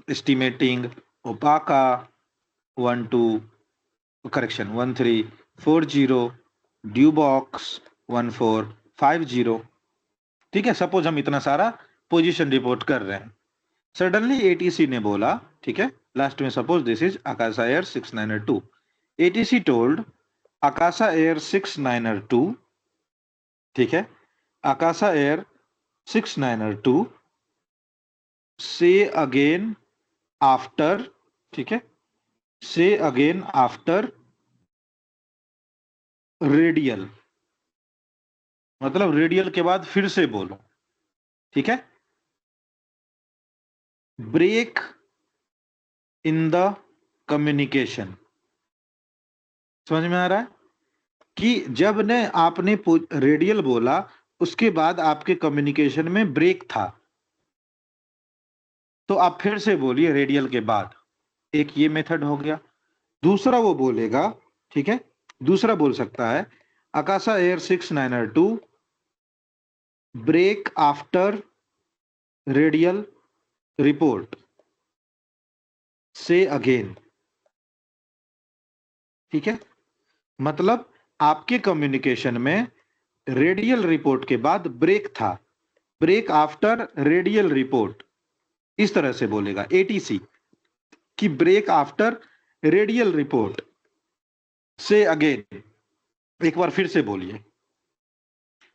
estimating Opaka 1340, Dubox 1450। ठीक है, suppose हम इतना सारा पोजीशन रिपोर्ट कर रहे हैं, सडनली ATC ने बोला, ठीक है, लास्ट में suppose this is Akasa Air 692, ATC told Akasa Air 692, ठीक है, आकाशा एयर 692 से अगेन आफ्टर, ठीक है, से अगेन आफ्टर रेडियल, मतलब रेडियल के बाद फिर से बोलो। ठीक है, ब्रेक इन द कम्युनिकेशन, समझ में आ रहा है कि जब ने आपने रेडियल बोला उसके बाद आपके कम्युनिकेशन में ब्रेक था, तो आप फिर से बोलिए रेडियल के बाद। एक ये मेथड हो गया। दूसरा वो बोलेगा, ठीक है, दूसरा बोल सकता है Akasa Air 6902 break after radial report से अगेन। ठीक है, मतलब आपके कम्युनिकेशन में रेडियल रिपोर्ट के बाद ब्रेक था, ब्रेक आफ्टर रेडियल रिपोर्ट, इस तरह से बोलेगा एटीसी कि ब्रेक आफ्टर रेडियल रिपोर्ट से अगेन। एक बार फिर से बोलिए।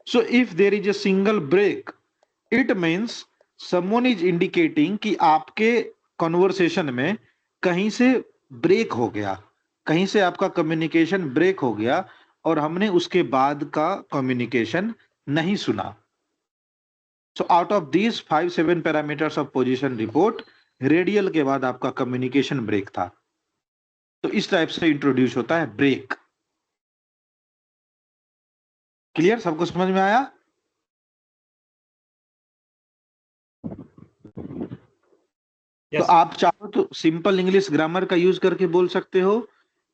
So if there is a single break it means someone is indicating कि आपके कन्वर्सेशन में कहीं से ब्रेक हो गया, कहीं से आपका कम्युनिकेशन ब्रेक हो गया और हमने उसके बाद का कम्युनिकेशन नहीं सुना। So out of these 5-7 parameters of position report, radial के बाद आपका कम्युनिकेशन ब्रेक था। तो इस टाइप से इंट्रोड्यूस होता है ब्रेक। क्लियर? सबको समझ में आया? तो Yes. आप चाहो तो सिंपल इंग्लिश ग्रामर का यूज करके बोल सकते हो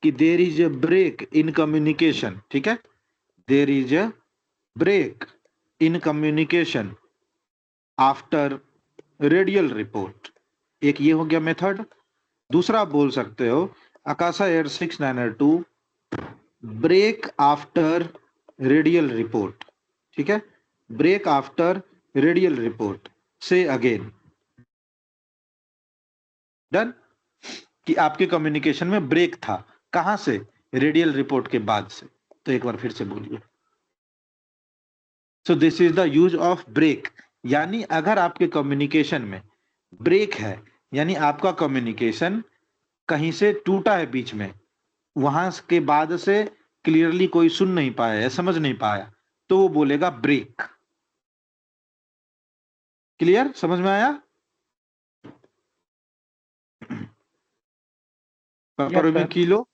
कि there is a break in communication. ठीक है, there is a break in communication after radial report. एक ये हो गया मेथड। दूसरा आप बोल सकते हो Akasa Air 6902 break after radial report. ठीक है, ब्रेक आफ्टर रेडियल रिपोर्ट से अगेन। डन? कि आपके कम्युनिकेशन में ब्रेक था, कहां से? रेडियल रिपोर्ट के बाद से। तो एक बार फिर से बोलिए। So this is the use of break. यानी अगर आपके कम्युनिकेशन में ब्रेक है, यानी आपका कम्युनिकेशन कहीं से टूटा है बीच में, वहां के बाद से क्लियरली कोई सुन नहीं पाया या समझ नहीं पाया, तो वो बोलेगा ब्रेक। क्लियर? समझ में आया? सर। किलो।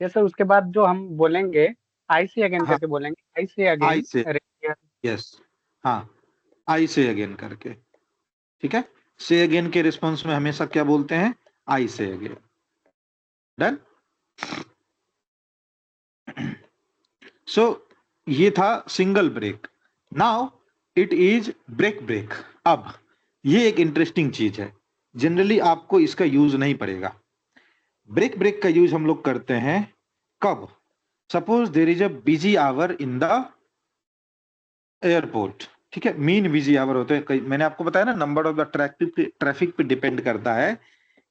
यस सर, उसके बाद जो हम बोलेंगे आई से अगेन हाँ, करके बोलेंगे, आई से आई अगेन से, यस, हाँ, आई से अगेन करके। ठीक है, से अगेन के रिस्पॉन्स में हमेशा क्या बोलते हैं? आई से अगेन। डन? सो ये था single break. Now it is break break. अब ये एक इंटरेस्टिंग चीज है, जनरली आपको इसका यूज नहीं पड़ेगा। ब्रेक ब्रेक का यूज हम लोग करते हैं कब? Suppose there is a busy hour in the airport. ठीक है, मीन बिजी आवर होते हैं, मैंने आपको बताया ना, नंबर ऑफ द ट्रैफिक पे डिपेंड करता है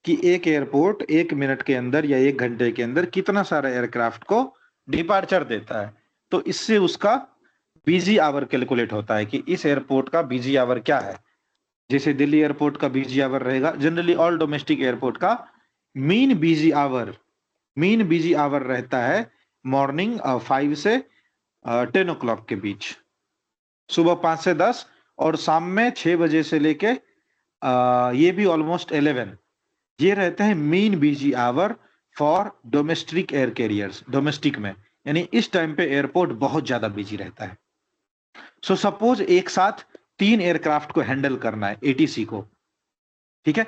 कि एक एयरपोर्ट 1 मिनट के अंदर या 1 घंटे के अंदर कितना सारा एयरक्राफ्ट को डिपार्चर देता है। तो इससे उसका बिजी आवर कैलकुलेट होता है कि इस एयरपोर्ट का बिजी आवर क्या है। जैसे दिल्ली एयरपोर्ट का बिजी आवर रहेगा, जनरली ऑल डोमेस्टिक एयरपोर्ट का मीन बिजी आवर रहता है मॉर्निंग 5 से 10 ओ क्लॉक के बीच, सुबह 5 से 10, और शाम में 6 बजे से लेके ये भी ऑलमोस्ट 11, ये रहते हैं mean busy hour for domestic air carriers. Domestic में यानी इस टाइम पे एयरपोर्ट बहुत ज्यादा बिजी रहता है। सो सपोज एक साथ 3 एयरक्राफ्ट को हैंडल करना है एटीसी को। ठीक है,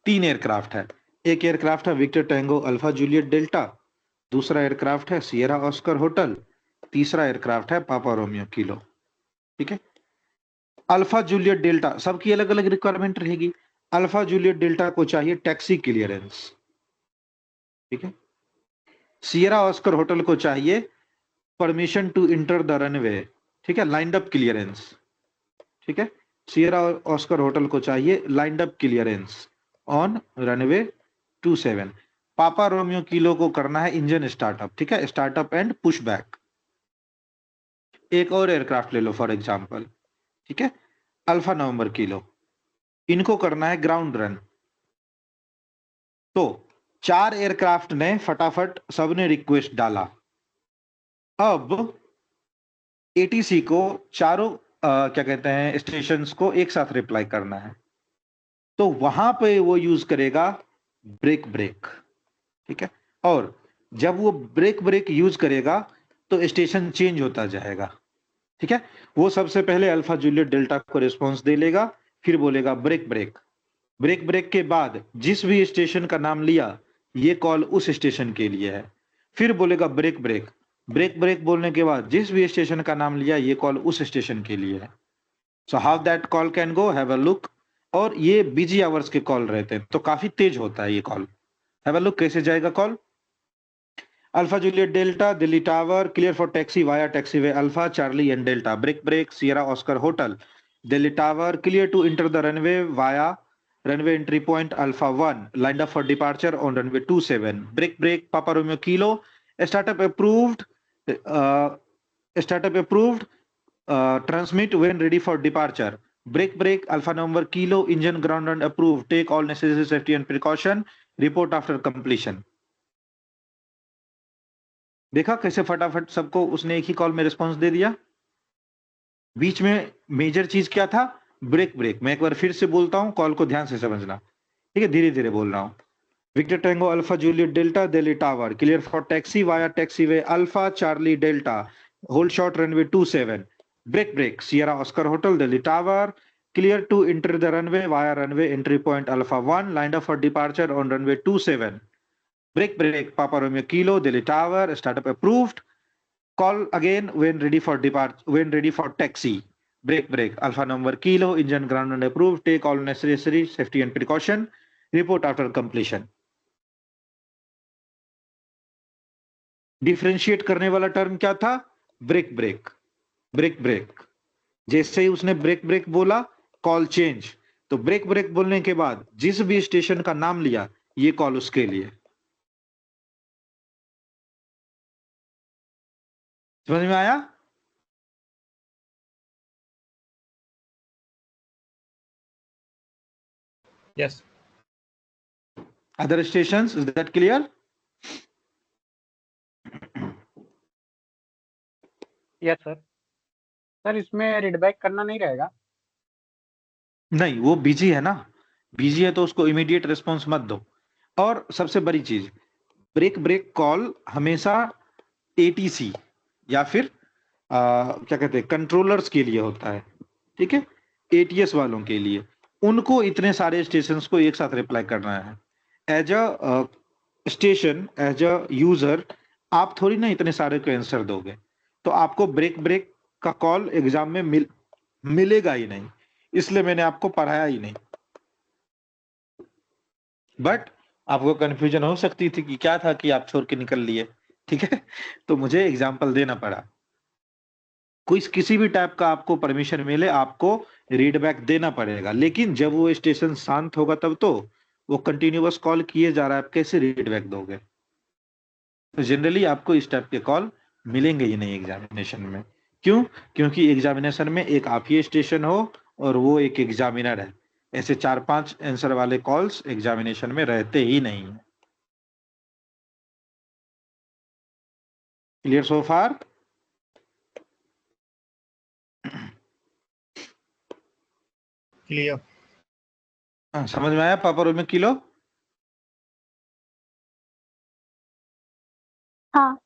3 एयरक्राफ्ट है। एक एयरक्राफ्ट है victor tango alpha Juliet delta, दूसरा एयरक्राफ्ट है सियरा ऑस्कर होटल, तीसरा एयरक्राफ्ट है पापा रोमियो किलो। ठीक है, अल्फा जूलियट डेल्टा सबकी अलग अलग रिक्वायरमेंट रहेगी। अल्फा जूलियट डेल्टा को चाहिए टैक्सी क्लियरेंस। ठीक है, सियरा ऑस्कर होटल को चाहिए permission to enter the runway. ठीक है, लाइंड अप क्लियरेंस। ठीक है, सियरा ऑस्कर होटल को चाहिए lined up clearance on runway 27। पापा रोमियो किलो को करना है इंजन स्टार्टअप। ठीक है, स्टार्टअप एंड पुश बैक। एक और एयरक्राफ्ट ले लो फॉर एग्जांपल, ठीक है, अल्फा नवंबर किलो, इनको करना है ग्राउंड रन। तो 4 एयरक्राफ्ट ने फटाफट सबने रिक्वेस्ट डाला। अब एटीसी को चारों क्या कहते हैं स्टेशंस को एक साथ रिप्लाई करना है, तो वहां पे वो यूज करेगा ब्रेक ब्रेक। ठीक है, और जब वो ब्रेक ब्रेक यूज करेगा तो स्टेशन चेंज होता जाएगा। ठीक है, वो सबसे पहले अल्फा जूलियट डेल्टा को रिस्पॉन्स दे लेगा, फिर बोलेगा ब्रेक ब्रेक। ब्रेक ब्रेक के बाद जिस भी स्टेशन का नाम लिया ये कॉल उस स्टेशन के लिए है। फिर बोलेगा ब्रेक ब्रेक। ब्रेक ब्रेक बोलने के बाद जिस भी स्टेशन का नाम लिया ये कॉल उस स्टेशन के लिए है। सो how that call can go, have a look. और ये बिजी आवर्स के कॉल रहते हैं तो काफी तेज होता है ये कॉल। हैव अ लुक कैसे जाएगा call. Alpha Juliet delta Delhi tower clear for taxi via taxiway alpha charlie and delta break break Sierra Oscar hotel Delhi tower clear to enter the runway via runway entry point alpha 1 lined up for departure on runway 27 break break papa romeo kilo startup approved uh, startup approved transmit when ready for departure break break alpha november kilo engine ground and approved take all necessary safety and precaution report after completion। देखा कैसे फटाफट सबको उसने एक ही call में response दे दिया। बीच में major चीज क्या था, ब्रेक ब्रेक। मैं एक बार फिर से बोलता हूं, कॉल को ध्यान से समझना, ठीक है, धीरे धीरे बोल रहा हूं। Victor Tango Alpha Juliet delta Delhi tower clear for taxi via taxiway alpha Charlie Delta hold short runway 27 break break Sierra Oscar hotel Delhi tower clear to enter the runway via runway entry point Alpha 1 lined up for departure on runway 27 break break Papa Romeo Kilo Delhi tower startup approved call again when ready for taxi break break alpha number kilo engine ground and approved take all necessary safety and precaution report after completion। Differentiate करने वाला term क्या था, break break. Break break जैसे ही उसने break break बोला call change. तो break break बोलने के बाद जिस भी स्टेशन का नाम लिया ये कॉल उसके लिए। समझ में आया। Yes. Other stations, is that clear. Yes sir. Sir इसमें रीडबैक करना नहीं रहेगा। नहीं, वो बिजी है ना, बिजी है तो उसको इमीडिएट रिस्पॉन्स मत दो। और सबसे बड़ी चीज, ब्रेक ब्रेक कॉल हमेशा एटीसी या फिर क्या कहते हैं कंट्रोलर्स के लिए होता है, ठीक है, एटीएस वालों के लिए। उनको इतने सारे स्टेशंस को एक साथ रिप्लाई करना है। As a station, as a user आप थोड़ी ना इतने सारे को आंसर दोगे। तो आपको ब्रेक ब्रेक का कॉल एग्जाम में मिलेगा ही नहीं, इसलिए मैंने आपको पढ़ाया ही नहीं। बट आपको कंफ्यूजन हो सकती थी कि क्या था कि आप छोड़ के निकल लिए, ठीक है, तो मुझे एग्जाम्पल देना पड़ा। कोई किसी भी टाइप का आपको परमिशन मिले आपको रीड बैक देना पड़ेगा, लेकिन जब वो स्टेशन शांत होगा तब तो। वो कंटिन्यूअस कॉल किए जा रहा है, आप कैसे रीड बैक दोगे। तो जनरली आपको इस टाइप के कॉल मिलेंगे ही नहीं एग्जामिनेशन में। क्यों? क्योंकि एग्जामिनेशन में एक आप ही स्टेशन हो और वो एक एग्जामिनर है। ऐसे 4-5 आंसर वाले कॉल्स एग्जामिनेशन में रहते ही नहीं है। क्लियर सो फार। Clear. समझ में आया पापा रोमियो किलो। हाँ।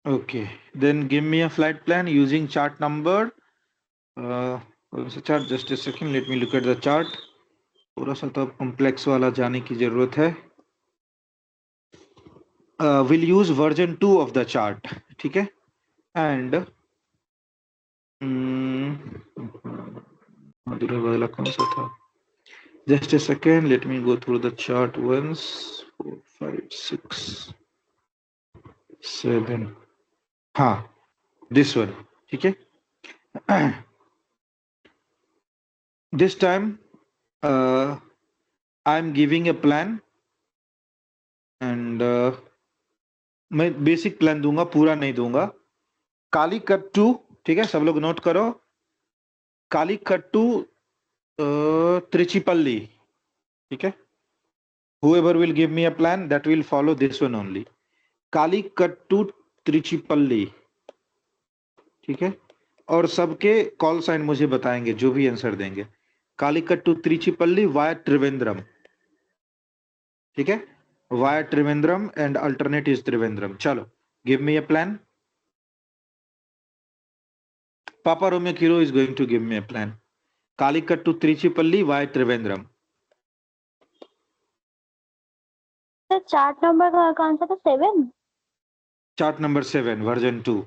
Okay, then give me a flight plan using chart number. कौन सा chart? Just a second, let me look at the chart. थोड़ा सा तो कॉम्प्लेक्स वाला जाने की जरूरत है। We'll use version 2 of the chart, ठीक है। And दूसरा वाला कौन सा था? Just a second, let me go through the chart once. 4, 5, 6, 7. हाँ, this one, ठीक है। This time I'm giving a plan and मैं बेसिक प्लान दूंगा, पूरा नहीं दूंगा। कालीकट टू, ठीक है, सब लोग नोट करो, कालीकट टू त्रिचिपल्ली, ठीक है। Whoever will give me a plan that will follow this one only. Calicut to Trichipalli, ठीक है। और सबके कॉल साइन मुझे बताएंगे जो भी आंसर देंगे। कालीकट टू त्रिचिपल्ली वाया त्रिवेंद्रम, ठीक है, via Trivandrum and alternate is Trivandrum. चलो, give me a plan. Papa romeo kilo is going to give me a plan. Calicut to Trichypalli via Trivandrum. Sir chart number का कौन सा था 7? Chart number 7, version 2.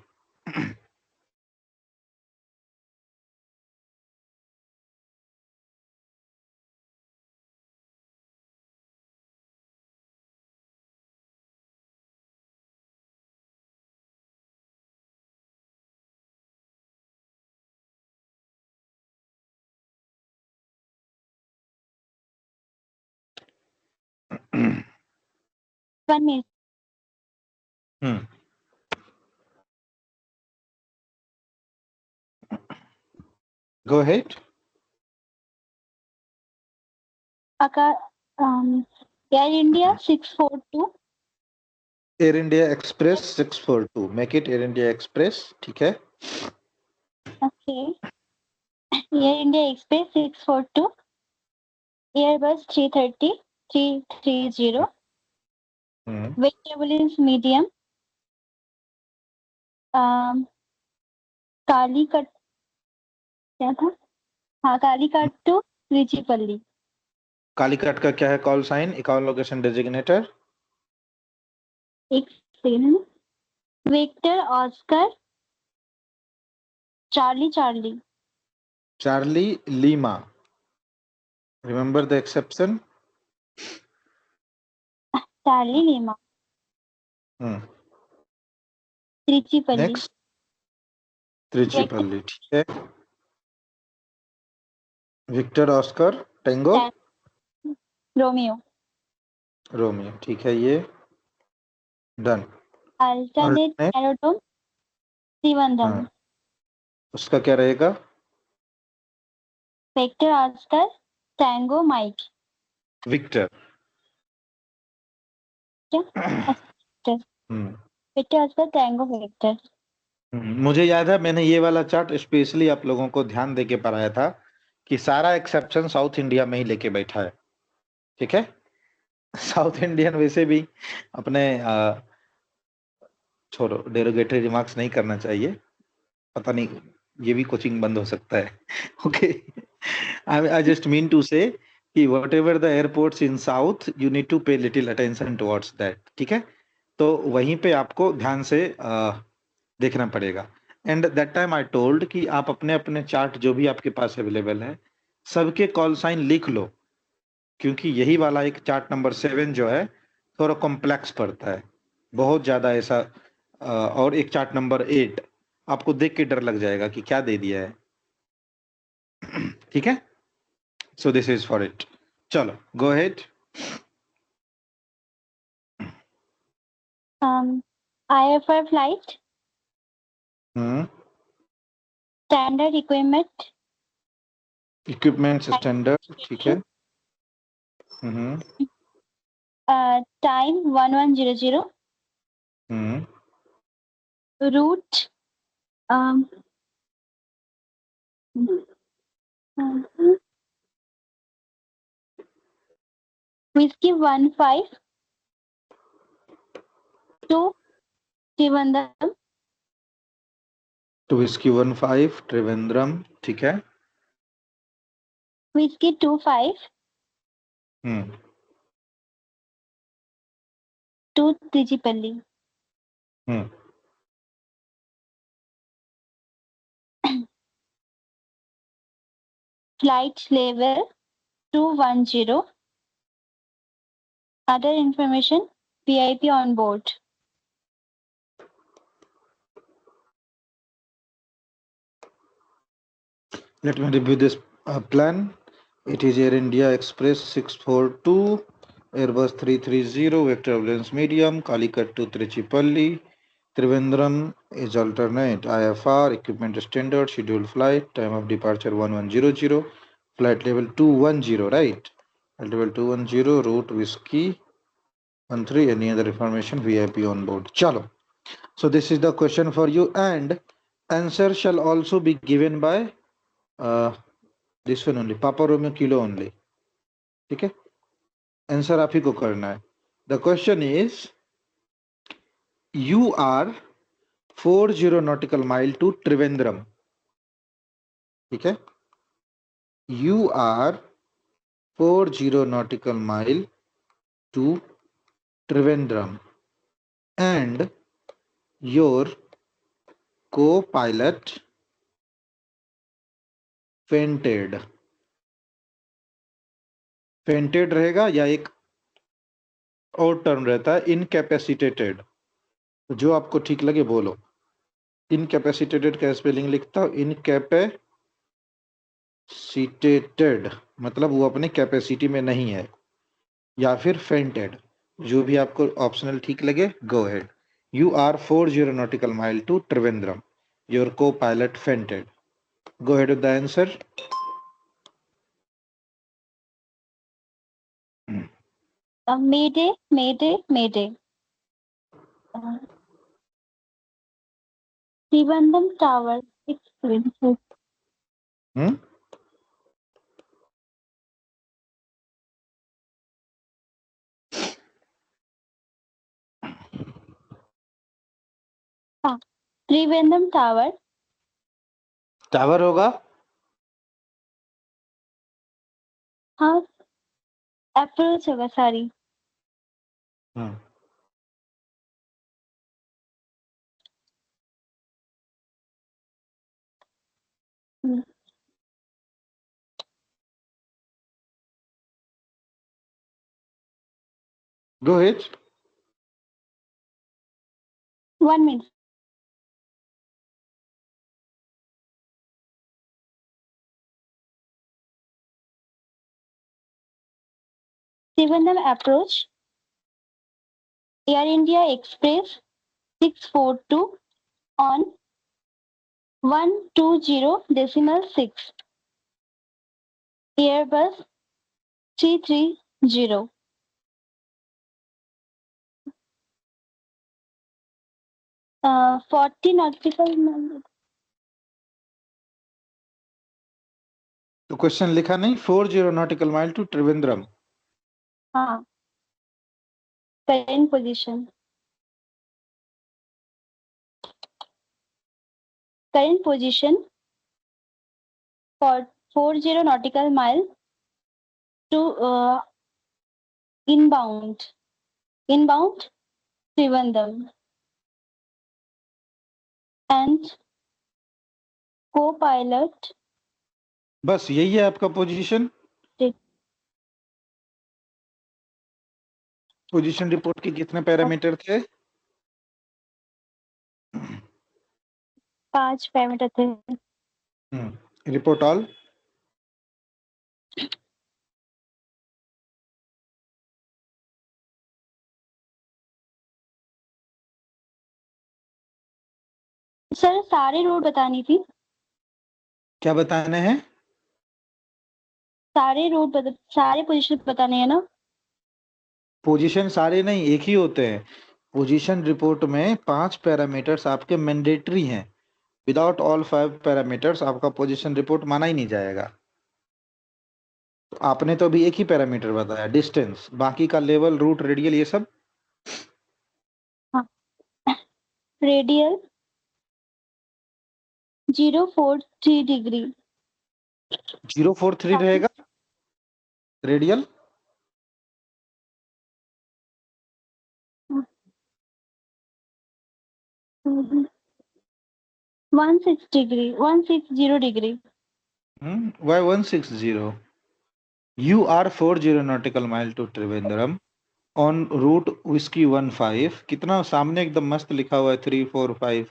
One minute. Go ahead. Air India 642. Air India Express 642. Make it Air India Express. ठीक है. Okay. Air India express 642. Airbus 330 330. Vegetable is medium. Calicut क्या था? हाँ, Calicut to त्रिचिपल्ली. Calicut का क्या है कॉल साइन? इकाल लोकेशन डेजिग्नेटर. एक second. Victor Oscar Charlie Charlie. Charlie Lima. Remember the exception? Charlie Lima. Trichipalli. Next. Trichypalli. ठीक है. Victor Oscar Tango Romeo. Romeo. ठीक है, ये done. Alternate Alternate. Aerodrome Trivandrum. हाँ. उसका क्या रहेगा? Victor Oscar Tango Mike. Victor. Victor Oscar Tango Victor. मुझे याद है मैंने ये वाला चार्ट स्पेशली आप लोगों को ध्यान दे के पढ़ाया था कि सारा एक्सेप्शन साउथ इंडिया में ही लेके बैठा है. ठीक है. साउथ इंडियन वैसे भी अपने छोड़ो, डेरोगेटरी रिमार्क्स नहीं करना चाहिए. पता नहीं ये भी कोचिंग बंद हो सकता है. Okay. I just mean to say कि whatever the airports in south you need to pay little attention towards that. ठीक है. तो वहीं पे आपको ध्यान से देखना पड़ेगा. And that time I told कि आप अपने अपने चार्ट जो भी आपके पास अवेलेबल है सबके कॉल साइन लिख लो, क्योंकि यही वाला एक चार्ट नंबर 7 जो है थोड़ा कॉम्प्लेक्स पड़ता है, बहुत ज्यादा ऐसा. और एक चार्ट नंबर 8 आपको देख के डर लग जाएगा कि क्या दे दिया है. ठीक है. So this is for it. चलो go ahead. IFR flight standard equipment. Equipment standard. ठीक है. Time 1100. Route whiskey 15 to Trivandrum. तो इसकी 15 त्रिवेंद्रम. ठीक है. whiskey 25 to त्रिचिपल्ली. Flight level 210. Other information VIP on board. Let me review this plan. It is Air India Express 642, Airbus 330, vector turbulence medium, Calicut to Trichypalli, Trivandrum is alternate, IFR, equipment standard, scheduled flight, time of departure 1100, flight level 210, right? Flight level 210, route whiskey 13, any other information VIP on board. Chalo. So this is the question for you, and answer shall also be given by this one only, Papa Romeo Kilo only. ठीक है. Answer आप ही को करना है. The question is you are 40 nautical mile to Trivandrum. ठीक है. You are 40 nautical mile to Trivandrum and your co-pilot fainted. Fainted रहेगा या एक और टर्म रहता है इनकैपेसिटेटेड, जो आपको ठीक लगे बोलो। इनकैपेसिटेटेड का स्पेलिंग लिखता हूं, इनकैपेसिटेटेड मतलब वो अपनी कैपेसिटी में नहीं है, या फिर फेंटेड, जो भी आपको ऑप्शनल ठीक लगे, go ahead. You are 40 nautical mile to Trivandrum, your co-pilot fainted. Go ahead with the answer. Mayday, Mayday, Mayday. Trivandrum Tower, expensive. Trivandrum Tower. Tower होगा। हाँ, अप्रोच होगा सारी। Go ahead. 1 minute. Trivandrum approach. Air India Express 642 on 120.6. Airbus 330. Uh, 40 nautical miles. तो question लिखा नहीं 40 nautical mile to Trivandrum। हाँ, current position. Current position for 40 nautical mile to inbound Trivandrum and co-pilot बस यही है आपका पोजीशन। पोजीशन रिपोर्ट के कितने पैरामीटर थे? 5 पैरामीटर थे। Report all. सर सारे रूट बतानी थी। क्या बताने हैं? सारे पोजीशन बताने हैं ना। पोजीशन सारे नहीं, एक ही होते हैं। पोजीशन रिपोर्ट में 5 पैरामीटर्स आपके मैंडेटरी हैं। विदाउट ऑल 5 पैरामीटर्स आपका पोजीशन रिपोर्ट माना ही नहीं जाएगा। तो आपने तो अभी एक ही पैरामीटर बताया, डिस्टेंस। बाकी का लेवल, रूट, रेडियल, ये सब रेडियल 043 डिग्री। 043 रहेगा। Radial 160 degree. why 160? You are 40 nautical mile to Trivandrum on route whiskey 15। कितना सामने एकदम मस्त लिखा हुआ है 3 4 5।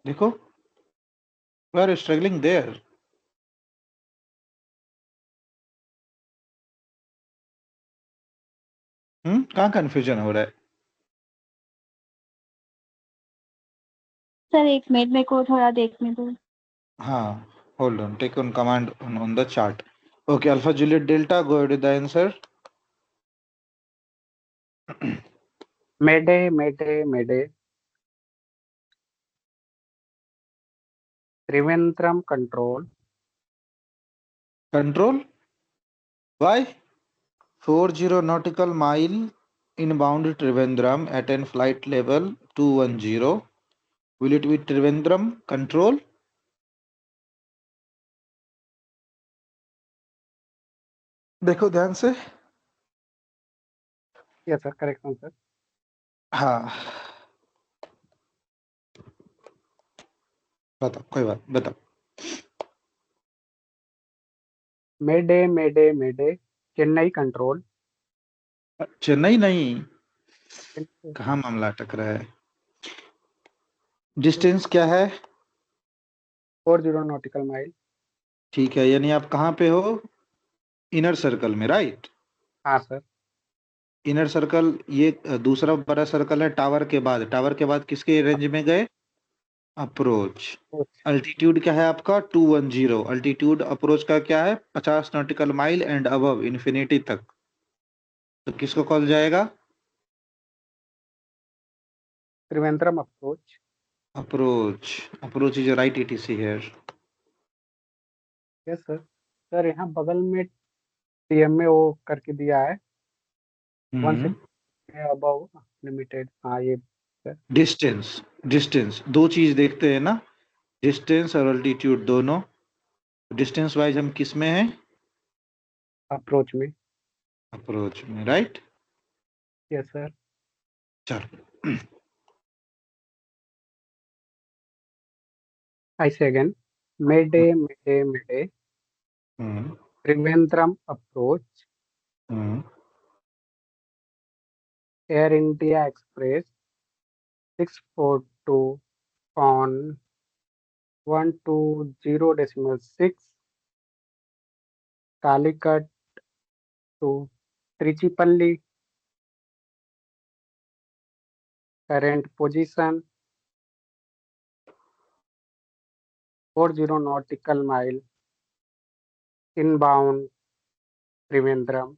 देखो, we are struggling there। कहाँ कंफ्यूजन हो रहा है? सर एक मिनट मेरे को थोड़ा देखने दो। हाँ, hold on, take on command on the chart। Okay, Alpha Juliet Delta, go ahead with the answer। Mayday, Mayday, Mayday. Trivandrum control. Control? Why? 40 nautical mile inbound Trivandrum at an flight level 210। Will it be Trivandrum control? देखो ध्यान से। Yes, sir. Correct answer. हाँ, बताओ, कोई बात, बताओ। Mayday, Mayday, Mayday. Chennai control. Chennai नहीं, कहाँ मामला अटक रहा है? डिस्टेंस क्या है? 40 nautical mile. ठीक है, यानी आप कहाँ पे हो? इनर सर्कल में, राइट? हाँ सर. इनर सर्कल, ये दूसरा बड़ा सर्कल है टावर के बाद। टावर के बाद किसके रेंज में गए? अप्रोच। अल्टीट्यूड क्या है आपका? 210। अल्टीट्यूड अप्रोच का क्या है? 50 nautical mile and above, infinity तक। तो किसको कॉल जाएगा? Trivandrum approach. Approach. Approach is right etc here. Yes sir. Sir यहाँ बगल में TMA वो करके दिया है 160 above limited. हाँ ये डिस्टेंस, डिस्टेंस दो चीज देखते हैं ना, डिस्टेंस और अल्टीट्यूड दोनों। डिस्टेंस वाइज हम किस में हैं? अप्रोच में. अप्रोच में, राइट? Yes sir. चलो। I say again. Mayday, Mayday, Mayday. Hmm, Trivandrum approach. Hmm, Air India Express 642 on 120.6 Calicut to Trichipalli. Current position 40 nautical mile. Inbound Trivandrum.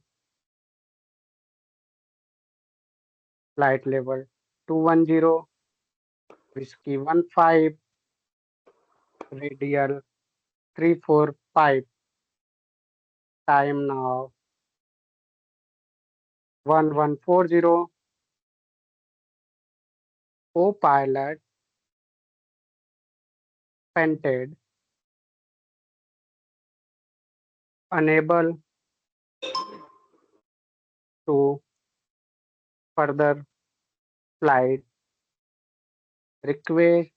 Flight level 210. Whiskey 15. Radial 345. Time now 1140. Co-pilot fainted, unable to further flight. Request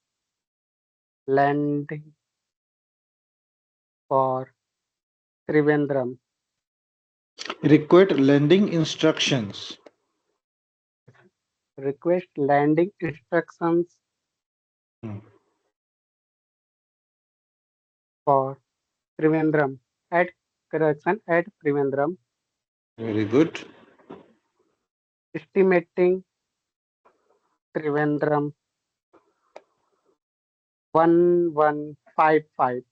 landing for Trivandrum. Request landing instructions. Request landing instructions for Trivandrum. At correction at Trivandrum. Very good. Estimating Trivandrum 1155.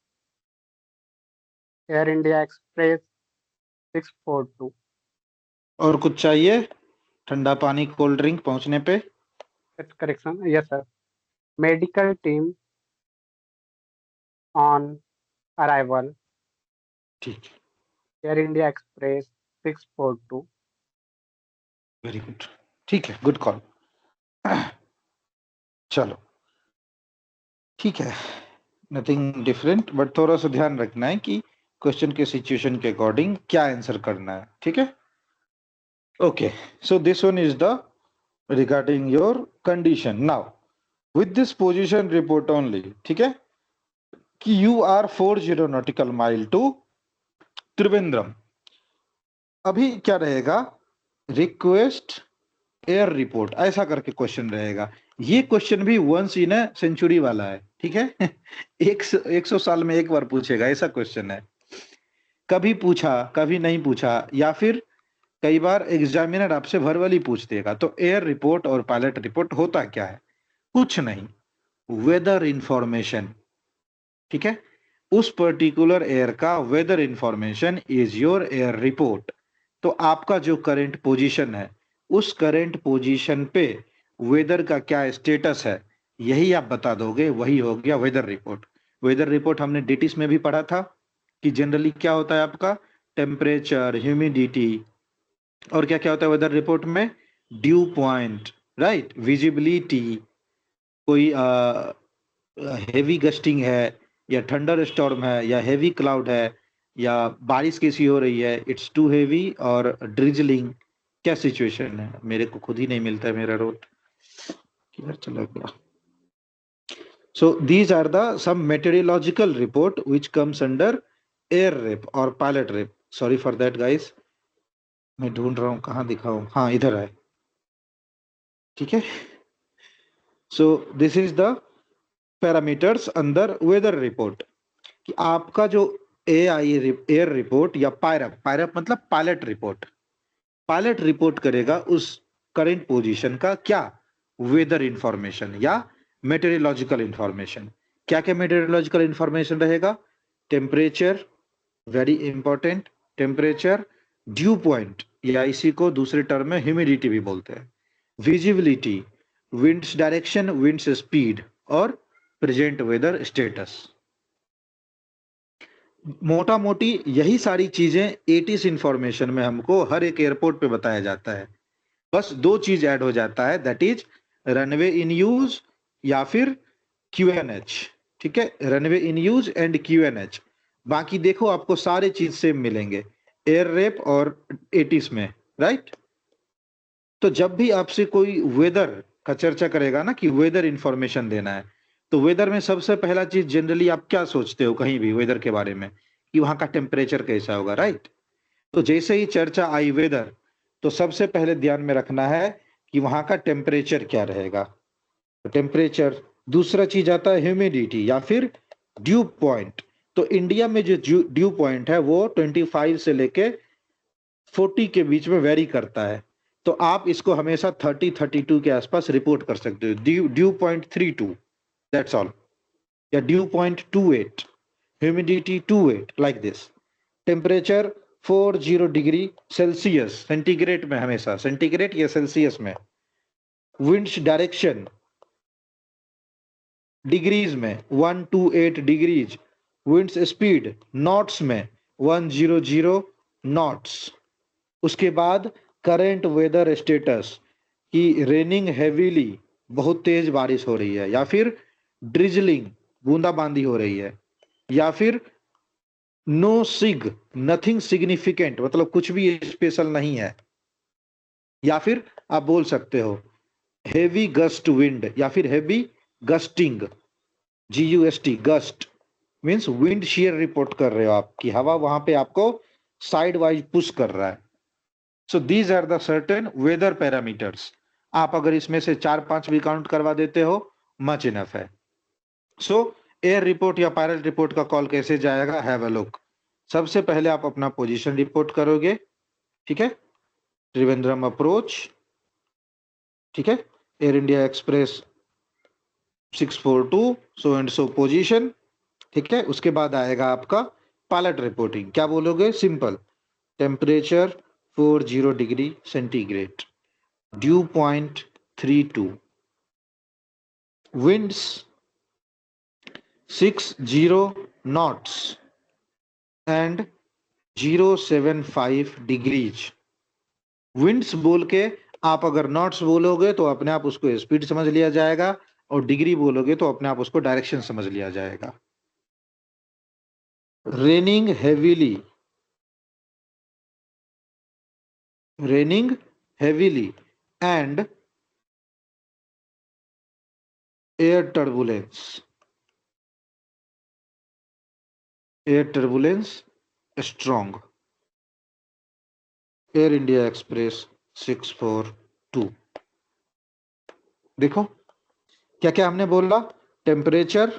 Air India Express 642. और कुछ चाहिए? ठंडा पानी, cold drink पहुंचने पे? That's correction. Yes, sir. Medical team on arrival. ठीक है, Air India Express 642. Very good, ठीक है, गुड कॉल। चलो, ठीक है, नथिंग डिफरेंट, बट थोड़ा सा ध्यान रखना है कि क्वेश्चन के सिचुएशन के अकॉर्डिंग क्या आंसर करना है, ठीक है? Okay, so this one is the regarding your condition. Now with this position report only, ठीक है, कि you are 40 nautical mile to Trivandrum. अभी क्या रहेगा? रिक्वेस्ट एयर रिपोर्ट, ऐसा करके क्वेश्चन रहेगा। ये क्वेश्चन भी वंस इन अ सेंचुरी वाला है, ठीक है? 100 साल में एक बार पूछेगा, ऐसा क्वेश्चन है। कभी पूछा, कभी नहीं पूछा, या फिर कई बार एग्जामिनर आपसे वर्बली पूछ देगा। तो एयर रिपोर्ट और पायलट रिपोर्ट होता क्या है? कुछ नहीं, वेदर इंफॉर्मेशन, ठीक है? उस पर्टिकुलर एयर का weather information is your air report. तो आपका जो करंट पोजीशन है, उस करंट पोजीशन पे वेदर का क्या स्टेटस है, यही आप बता दोगे, वही हो गया वेदर रिपोर्ट। वेदर रिपोर्ट हमने डिटिस में भी पढ़ा था कि जनरली क्या होता है आपका? टेम्परेचर, ह्यूमिडिटी, और क्या क्या होता है वेदर रिपोर्ट में? ड्यू पॉइंट, राइट, विजिबिलिटी, कोई हेवी गस्टिंग है या थंडर स्टॉर्म है या हेवी क्लाउड है, या बारिश कैसी हो रही है, इट्स टू हेवी और ड्रिजलिंग, क्या सिचुएशन है। मेरे को खुद ही नहीं मिलता है मेरा रोड, किधर चला गया। So these are the some meteorological report which comes under air rep or pilot rep. Sorry for that guys, मैं ढूंढ रहा हूँ कहाँ दिखाऊं, हाँ इधर है, ठीक है। So this is the parameters under weather report कि आपका जो एयर रिपोर्ट या पायरप मतलब पायलट रिपोर्ट करेगा उस करंट पोजीशन का क्या, वेदर इंफॉर्मेशन या मेटेरियोलॉजिकल इंफॉर्मेशन। क्या क्या मेटेरियोलॉजिकल इंफॉर्मेशन रहेगा, temperature, very important, temperature, due point या इसी को दूसरे टर्म में ह्यूमिडिटी भी बोलते हैं, visibility, winds direction, winds speed और प्रेजेंट वेदर स्टेटस। मोटा मोटी यही सारी चीजें एटीस इंफॉर्मेशन में हमको हर एक एयरपोर्ट पे बताया जाता है। बस दो चीज ऐड हो जाता है, that is runway in use या फिर QNH, ठीक है, runway in use and QNH। बाकी देखो आपको सारे चीज सेम मिलेंगे एयर रेप और एटीस में, राइट। तो जब भी आपसे कोई वेदर का चर्चा करेगा ना कि वेदर इंफॉर्मेशन देना है, तो वेदर में सबसे पहला चीज जनरली आप क्या सोचते हो कहीं भी वेदर के बारे में, कि वहां का टेम्परेचर कैसा होगा, राइट। तो जैसे ही चर्चा आई वेदर, तो सबसे पहले ध्यान में रखना है कि वहां का टेम्परेचर क्या रहेगा, तो टेम्परेचर। दूसरा चीज आता है ह्यूमिडिटी या फिर ड्यू पॉइंट। तो इंडिया में जो ड्यू पॉइंट है वो 25 से लेके 40 के बीच में वेरी करता है, तो आप इसको हमेशा 30-32 के आसपास रिपोर्ट कर सकते हो। ड्यू पॉइंट 32, दैट्स ऑल, या due point 28, humidity 28, like this. Temperature 40 degree Celsius, centigrade में, हमेशा सेंटीग्रेड या सेल्सियस में। विंड्स डायरेक्शन डिग्रीज में 128 डिग्रीज। विंड्स स्पीड नॉट्स में 100 नॉट्स। उसके बाद करंट वेदर स्टेटस कि रेनिंग हेवीली, बहुत तेज बारिश हो रही है, या फिर ड्रिजलिंग, बूंदाबांदी हो रही है, या फिर नो सिग, नथिंग सिग्निफिकेंट, मतलब कुछ भी स्पेशल नहीं है, या फिर आप बोल सकते हो हेवी गस्ट विंड या फिर heavy gusting, GUST, gust means wind shear report कर रहे हो आप कि हवा वहां पे आपको साइड वाइज पुश कर रहा है। So these are the certain weather parameters. आप अगर इसमें से 4-5 भी काउंट करवा देते हो, मच इनफ है। सो एयर रिपोर्ट या पायलट रिपोर्ट का कॉल कैसे जाएगा, हैव अ लुक। सबसे पहले आप अपना पोजीशन रिपोर्ट करोगे, ठीक है, त्रिवेंद्रम अप्रोच, ठीक है, air India express 642 so and so position, ठीक है। उसके बाद आएगा आपका पायलट रिपोर्टिंग, क्या बोलोगे, simple, temperature 40 degree centigrade, due point 32, winds 60 knots and 075 degrees. Winds बोल के आप अगर नॉट्स बोलोगे तो अपने आप उसको स्पीड समझ लिया जाएगा, और डिग्री बोलोगे तो अपने आप उसको डायरेक्शन समझ लिया जाएगा। Raining heavily, and air turbulence strong, air India express 642। देखो क्या क्या हमने बोला, टेम्परेचर,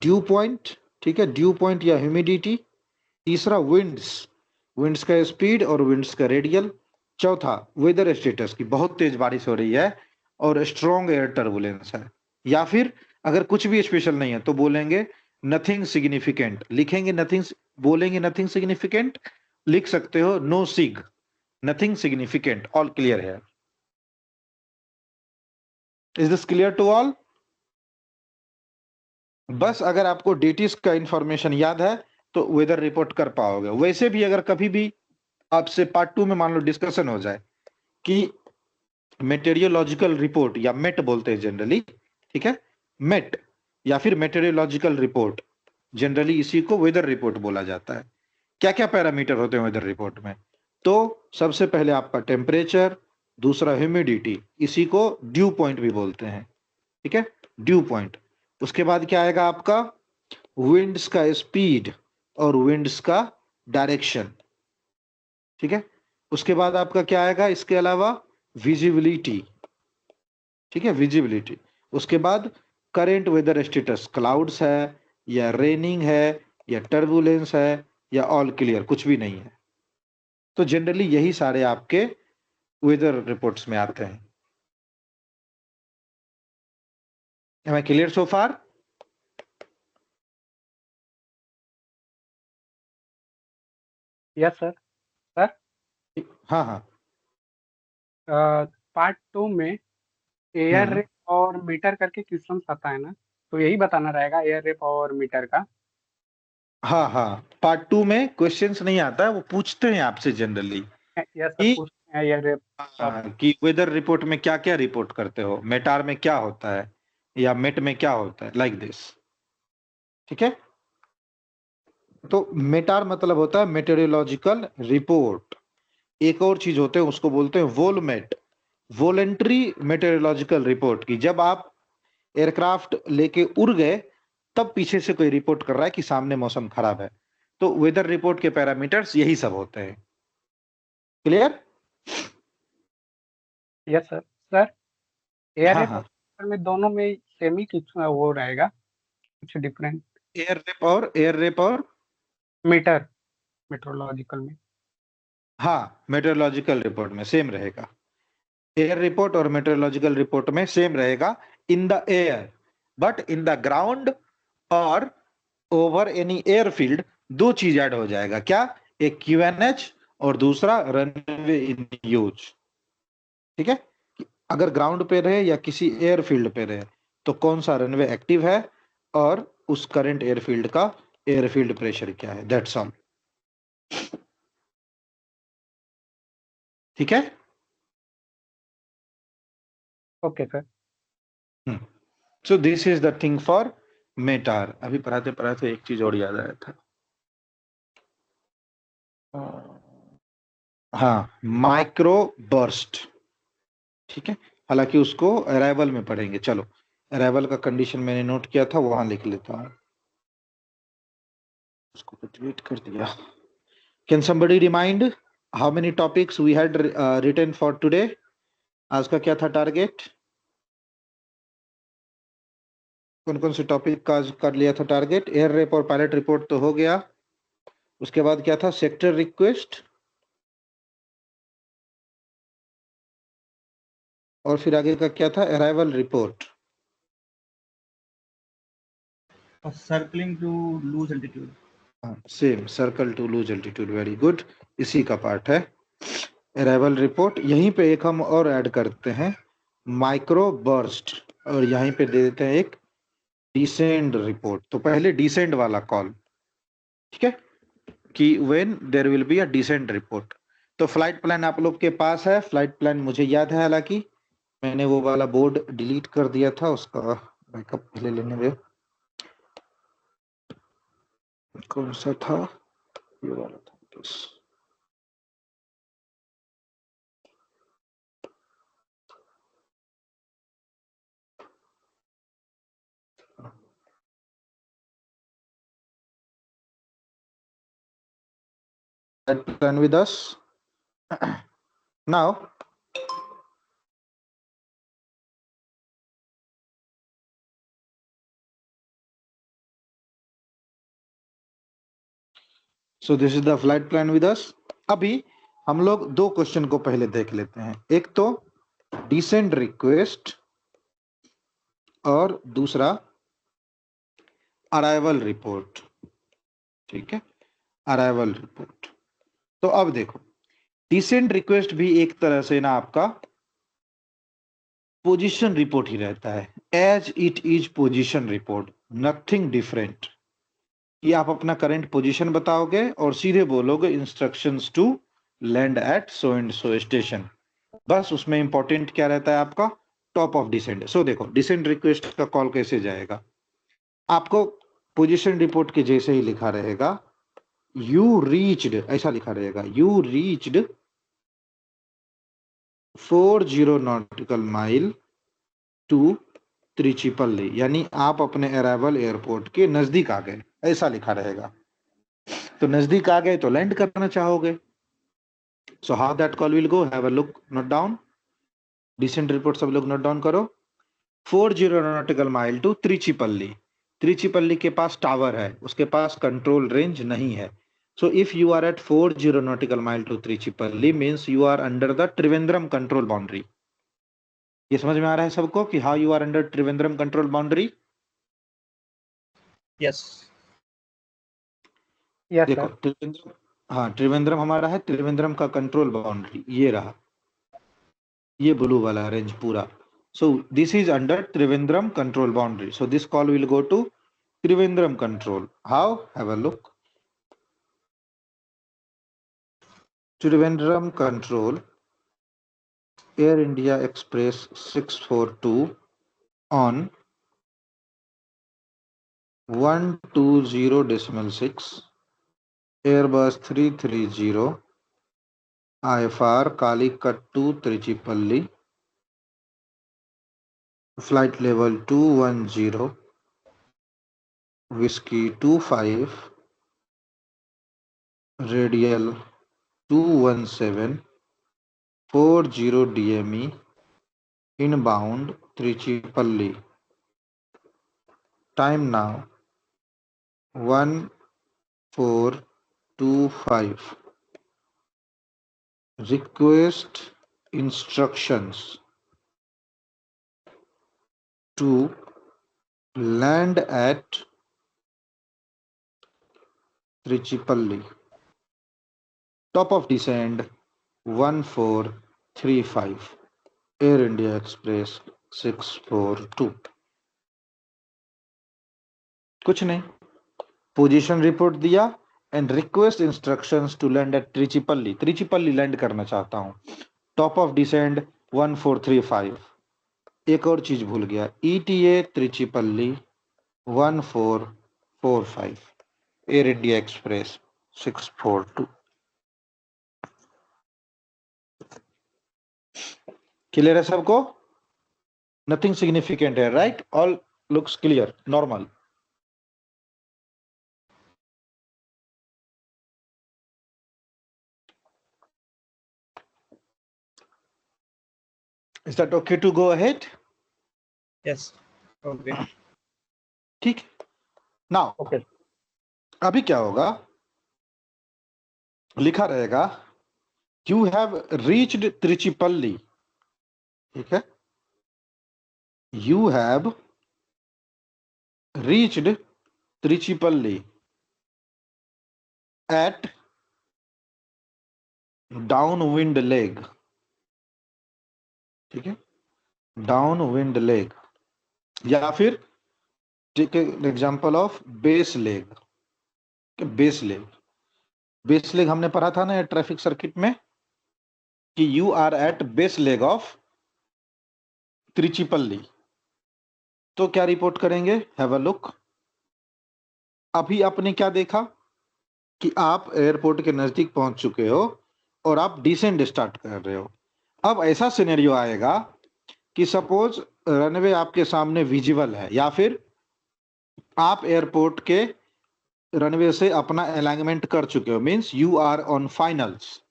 ड्यू पॉइंट, ठीक है, ड्यू पॉइंट या ह्यूमिडिटी। तीसरा विंड्स का स्पीड और विंड्स का रेडियल। चौथा वेदर स्टेटस की बहुत तेज बारिश हो रही है और स्ट्रॉन्ग एयर टर्बुलेंस है, या फिर अगर कुछ भी स्पेशल नहीं है तो बोलेंगे नथिंग सिग्निफिकेंट, लिखेंगे नथिंग, बोलेंगे नथिंग सिग्निफिकेंट, लिख सकते हो no sig, nothing significant. All clear है? Is this clear to all? बस अगर आपको डेटिस का इंफॉर्मेशन याद है तो वेदर रिपोर्ट कर पाओगे। वैसे भी अगर कभी भी आपसे पार्ट 2 में मान लो डिस्कशन हो जाए कि मेटेरियोलॉजिकल रिपोर्ट या मेट बोलते हैं जनरली, ठीक है, मेट या फिर मेटेरियोलॉजिकल रिपोर्ट, जनरली इसी को वेदर रिपोर्ट बोला जाता है। क्या क्या पैरामीटर होते हैं वेदर रिपोर्ट में? तो सबसे पहले आपका टेम्परेचर, दूसरा ह्यूमिडिटी, इसी को ड्यू पॉइंट भी बोलते हैं, ठीक है, ड्यू पॉइंट। उसके बाद क्या आएगा आपका विंड्स का स्पीड और विंड्स का डायरेक्शन, ठीक है। उसके बाद आपका क्या आएगा इसके अलावा विजिबिलिटी, ठीक है, विजिबिलिटी। उसके बाद करेंट वेदर स्टेटस, क्लाउड्स है या रेनिंग है या टर्बुलेंस है या ऑल क्लियर, कुछ भी नहीं है। तो जनरली यही सारे आपके वेदर रिपोर्ट्स में आते हैं। Am I clear so far? Yes sir. हाँ हाँ पार्ट 2 में एयर हम्म। रेप और मीटर करके क्वेश्चन आता है ना, तो यही बताना रहेगा एयर रेप और मीटर का। हाँ हाँ, पार्ट 2 में क्वेश्चंस नहीं आता है, वो पूछते हैं आपसे जनरली यस सर, कि पूछते हैं एयर रेप का। कि वेदर रिपोर्ट में क्या क्या रिपोर्ट करते हो, मेटार में क्या होता है या मेट में क्या होता है, लाइक दिस, ठीक है। तो मेटार मतलब होता है मेटेरियोलॉजिकल रिपोर्ट। एक और चीज होते हैं उसको बोलते हैं वोलमेट, वॉलेंट्री मेटेरियोलॉजिकल रिपोर्ट, की जब आप एयरक्राफ्ट लेके उड़ गए तब पीछे से कोई रिपोर्ट कर रहा है कि सामने मौसम खराब है। तो वेदर रिपोर्ट के पैरामीटर्स यही सब होते हैं। Clear? Yes sir. Sir air हाँ रेप हाँ, और में दोनों में सेम ही कुछ वो रहेगा, कुछ डिफरेंट? एयर रेप और मीटर, मेट्रोलॉजिकल में। हाँ, मेटेरोलॉजिकल रिपोर्ट में सेम रहेगा। एयर रिपोर्ट और मेटेरोलॉजिकल रिपोर्ट में सेम रहेगा in the air, but in the ground और ओवर एनी एयरफील्ड दो चीज ऐड हो जाएगा। क्या? एक क्यूएनएच और दूसरा रनवे इन यूज, ठीक है। अगर ग्राउंड पे रहे या किसी एयरफील्ड पे रहे तो कौन सा रनवे एक्टिव है और उस करंट एयरफील्ड का एयरफील्ड प्रेशर क्या है, दैट्स ऑल, ठीक है। Okay sir. So this is the thing for matter. अभी पढ़ाते पढ़ाते एक चीज और याद आया था, हाँ, माइक्रो बर्स्ट, ठीक है। हालांकि उसको अराइवल में पढ़ेंगे। चलो, अराइवल का कंडीशन मैंने नोट किया था, वहां लिख लेता हूँ, उसको तो डिलीट कर दिया। Can somebody remind how many topics we had written for today? आज का क्या था टारगेट? कौन कौन से टॉपिक का आज कर लिया था टारगेट? एयर रेप और पायलट रिपोर्ट तो हो गया। उसके बाद क्या था? सेक्टर रिक्वेस्ट, और फिर आगे का क्या था? Arrival report. Circling to lose altitude. Same, circle to lose altitude, very good, इसी का पार्ट है अराइवल रिपोर्ट। यहीं पे एक हम और ऐड करते हैं, माइक्रो बर्स्ट, और यहीं पे दे देते हैं एक डिसेंड रिपोर्ट। तो पहले डिसेंड वाला कॉल, ठीक है, कि when there will be a descend report. तो फ्लाइट प्लान आप लोग के पास है, फ्लाइट प्लान मुझे याद है, हालांकि मैंने वो वाला बोर्ड डिलीट कर दिया था, उसका बैकअप पहले लेने दे। कौन सा था? ये वाला था, बस। That plan with us now. So this is the flight plan with us. अभी हम लोग दो क्वेश्चन को पहले देख लेते हैं, एक तो डिसेंड रिक्वेस्ट और दूसरा अराइवल रिपोर्ट, ठीक है, अराइवल रिपोर्ट। तो अब देखो, डिसेंड रिक्वेस्ट भी एक तरह से ना आपका पोजीशन रिपोर्ट ही रहता है, as it is position report, nothing different. कि आप अपना करंट पोजीशन बताओगे और सीधे बोलोगे instructions to land at so and so station. बस उसमें इंपॉर्टेंट क्या रहता है आपका? Top of descend. सो देखो, डिसेंड रिक्वेस्ट का कॉल कैसे जाएगा? आपको पोजीशन रिपोर्ट के जैसे ही लिखा रहेगा, यू रीच्ड, ऐसा लिखा रहेगा, you reached 40 nautical mile to Trichipalli, यानी आप अपने अराइवल एयरपोर्ट के नजदीक आ गए, ऐसा लिखा रहेगा। तो नजदीक आ गए तो लैंड करना चाहोगे। So how that call will go, have a look, note down, descent report सब लोग नोट डाउन करो। 40 nautical mile to Trichipalli, Trichipalli के पास टावर है, उसके पास कंट्रोल रेंज नहीं है। So if you are at 40 nautical mile to Trichipalli means you are under the Trivandrum control boundary. ये समझ में आ रहा है सबको कि how you are under Trivandrum control boundary? Yes. Yes देखो सर। त्रिवेंद्रम, हाँ त्रिवेंद्रम हमारा है, त्रिवेंद्रम का कंट्रोल बाउंड्री ये रहा, ये ब्लू वाला रेंज पूरा। So this is under Trivandrum control boundary, so this call will go to Trivandrum control. How, have a look, Trivandrum control Air India express 642 on 120.6 Airbus 330 IFR Calicut to Trichypalli, flight level 210, whiskey 25, radial 217, 40 DME, inbound Trichypalli. Time now 1425. Request instructions to land at Trichypalli. Top of descent 1435. Air India Express 642. कुछ नहीं, position report दिया and request instructions to land at Trichipalli, Trichipalli land करना चाहता हूं। Top of descend 1435। एक और चीज भूल गया, ETA Trichipalli 1445, Air India express 642। Clear है सबको? नथिंग सिग्निफिकेंट है, right? All looks clear, normal. Is that okay to go ahead? Yes. Okay. ठीक, नाउ ओके। अभी क्या होगा, लिखा रहेगा यू हैव रीच्ड त्रिचिपल्ली, ठीक है, you have reached Trichipalli at down wind leg, ठीक है, डाउन विंड लेग, या फिर take example of base leg. Base leg, base leg हमने पढ़ा था ना ट्रैफिक सर्किट में कि you are at base leg of Trichipalli. तो क्या रिपोर्ट करेंगे, हैव अ लुक। अभी आपने क्या देखा कि आप एयरपोर्ट के नजदीक पहुंच चुके हो और आप डिसेंड स्टार्ट कर रहे हो। अब ऐसा सिनेरियो आएगा कि सपोज रनवे आपके सामने विजिबल है, या फिर आप एयरपोर्ट के रनवे से अपना अलाइनमेंट कर चुके हो, means you are on finals.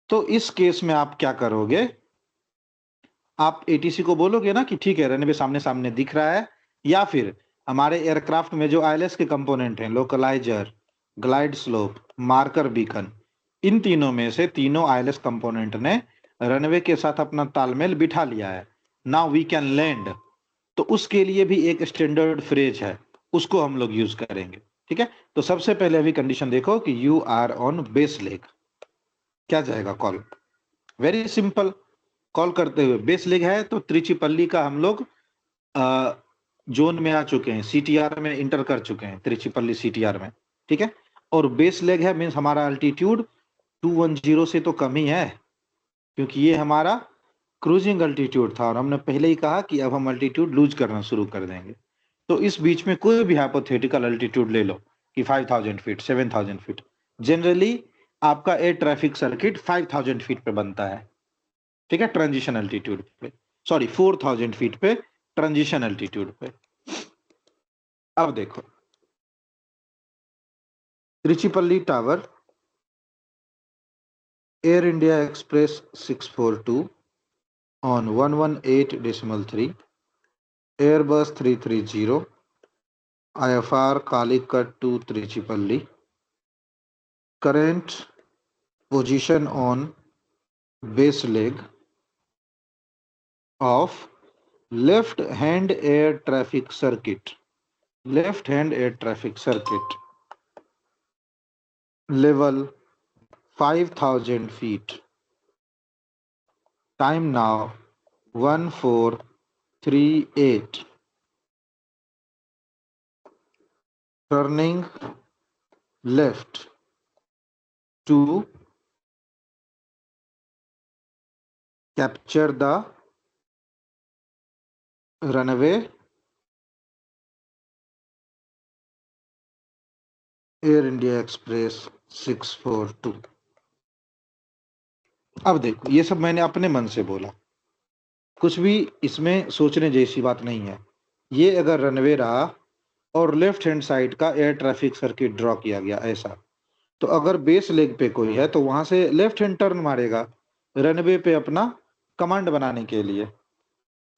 तो इस केस में आप क्या करोगे, आप एटीसी को बोलोगे ना कि ठीक है रनवे सामने सामने दिख रहा है, या फिर हमारे एयरक्राफ्ट में जो ILS के कंपोनेंट हैं, लोकलाइजर, ग्लाइड स्लोप, मार्कर बीकन, इन तीनों में से तीनों ILS कंपोनेंट ने रनवे के साथ अपना तालमेल बिठा लिया है, नाउ वी कैन लैंड। तो उसके लिए भी एक स्टैंडर्ड फ्रेज है, उसको हम लोग यूज करेंगे, ठीक है। तो सबसे पहले अभी कंडीशन देखो कि you are on base leg, क्या जाएगा कॉल, वेरी सिंपल। कॉल करते हुए बेस लेग है तो त्रिचिपल्ली का हम लोग जोन में आ चुके हैं, CTR में इंटर कर चुके हैं, त्रिचिपल्ली CTR में, ठीक है। और बेस लेग है मीन्स हमारा अल्टीट्यूड 210 से तो कम ही है, क्योंकि ये हमारा क्रूजिंग अल्टीट्यूड था और हमने पहले ही कहा कि अब हम अल्टीट्यूड लूज करना शुरू कर देंगे। तो इस बीच में कोई भी हाइपोथेटिकल अल्टीट्यूड ले लो, कि 5000 फीट, 7000 फीट। जनरली आपका एयर ट्रैफिक सर्किट 5000 फीट पे बनता है, ठीक है, ट्रांजिशन एल्टीट्यूड पे, सॉरी 4000 फीट पे ट्रांजिशन एल्टीट्यूड पे। अब देखो Trichipalli tower, Air India express 642 on 118.3, Airbus 330, IFR Calicut to Trichipalli. Current position on base leg of left hand air traffic circuit, left hand air traffic circuit, level 5000 feet. Time now 1438. Turning left to capture the runway air India express 642। अब देखो ये सब मैंने अपने मन से बोला, कुछ भी इसमें सोचने जैसी बात नहीं है। ये अगर रनवे रहा और लेफ्ट हैंड साइड का एयर ट्रैफिक सर्किट ड्रॉ किया गया ऐसा, तो अगर बेस लेग पे कोई है तो वहां से लेफ्ट हैंड टर्न मारेगा रनवे पे अपना कमांड बनाने के लिए।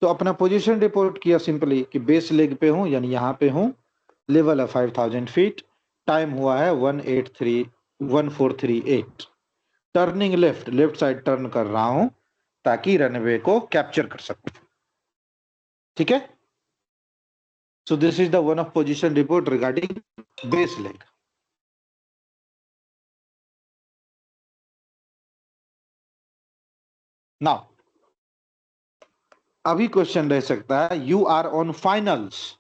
तो अपना पोजीशन रिपोर्ट किया सिंपली कि बेस लेग पे हूं, यानी यहाँ पे हूं, लेवल है 5000 फीट, टाइम हुआ है 1438। Turning left, left side turn कर रहा हूं ताकि रनवे को कैप्चर कर सकूं, ठीक है। So this is the one of position report regarding base leg. Now अभी क्वेश्चन रह सकता है, यू आर ऑन फाइनल्स,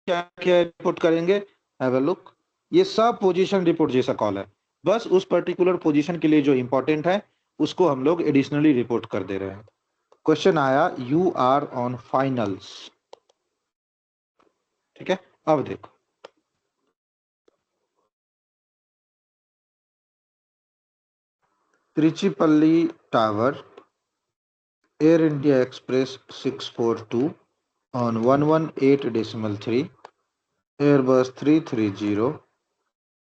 क्या क्या रिपोर्ट करेंगे, हैव अ लुक। ये सब पोजीशन रिपोर्ट जैसा कॉल है, बस उस पर्टिकुलर पोजीशन के लिए जो इंपॉर्टेंट है उसको हम लोग एडिशनली रिपोर्ट कर दे रहे हैं। क्वेश्चन आया यू आर ऑन फाइनल्स, ठीक है। अब देखो Trichipalli tower, Air India express 642 on 118.3, Airbus 330,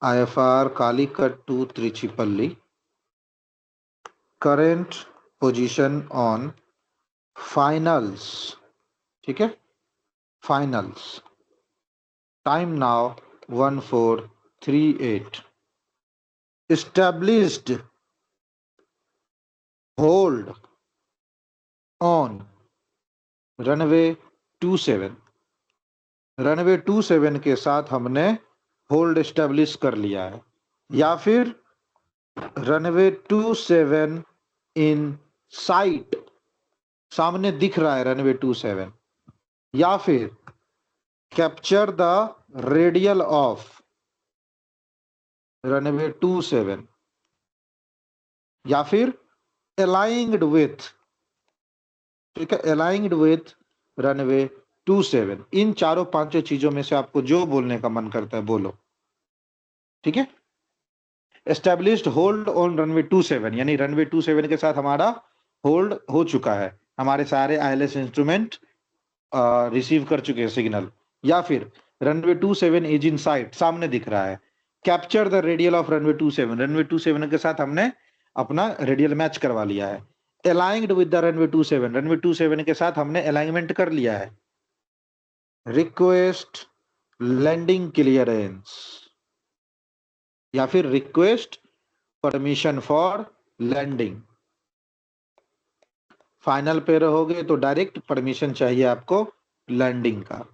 IFR Calicut to Trichipalli. Current position on finals, ठीक है, finals. Time now 1438. Established hold on runway 27, runway 27 के साथ हमने होल्ड एस्टेब्लिश कर लिया है, या फिर रनवे 27 इन साइट, सामने दिख रहा है रनवे 27, या फिर capture the radial of runway 27, या फिर अलाइंड विथ, ठीक है, अलाइंड विथ रनवे 27। इन चारों पांचों चीजों में से आपको जो बोलने का मन करता है बोलो, ठीक है। एस्टेब्लिश्ड होल्ड ऑन रनवे 27, यानी रनवे 27 के साथ हमारा होल्ड हो चुका है, हमारे सारे आईएलएस इंस्ट्रूमेंट रिसीव कर चुके हैं सिग्नल, या फिर रनवे 27 इज इन साइट, सामने दिख रहा है। Capture the radial of runway 27, runway 27 के साथ हमने अपना रेडियल मैच करवा लिया है। Aligned with the runway 27, runway 27 के साथ हमने अलाइनमेंट कर लिया है। रिक्वेस्ट लैंडिंग क्लियरेंस, या फिर request permission for landing. Final पे रहोगे तो डायरेक्ट परमिशन चाहिए आपको लैंडिंग का।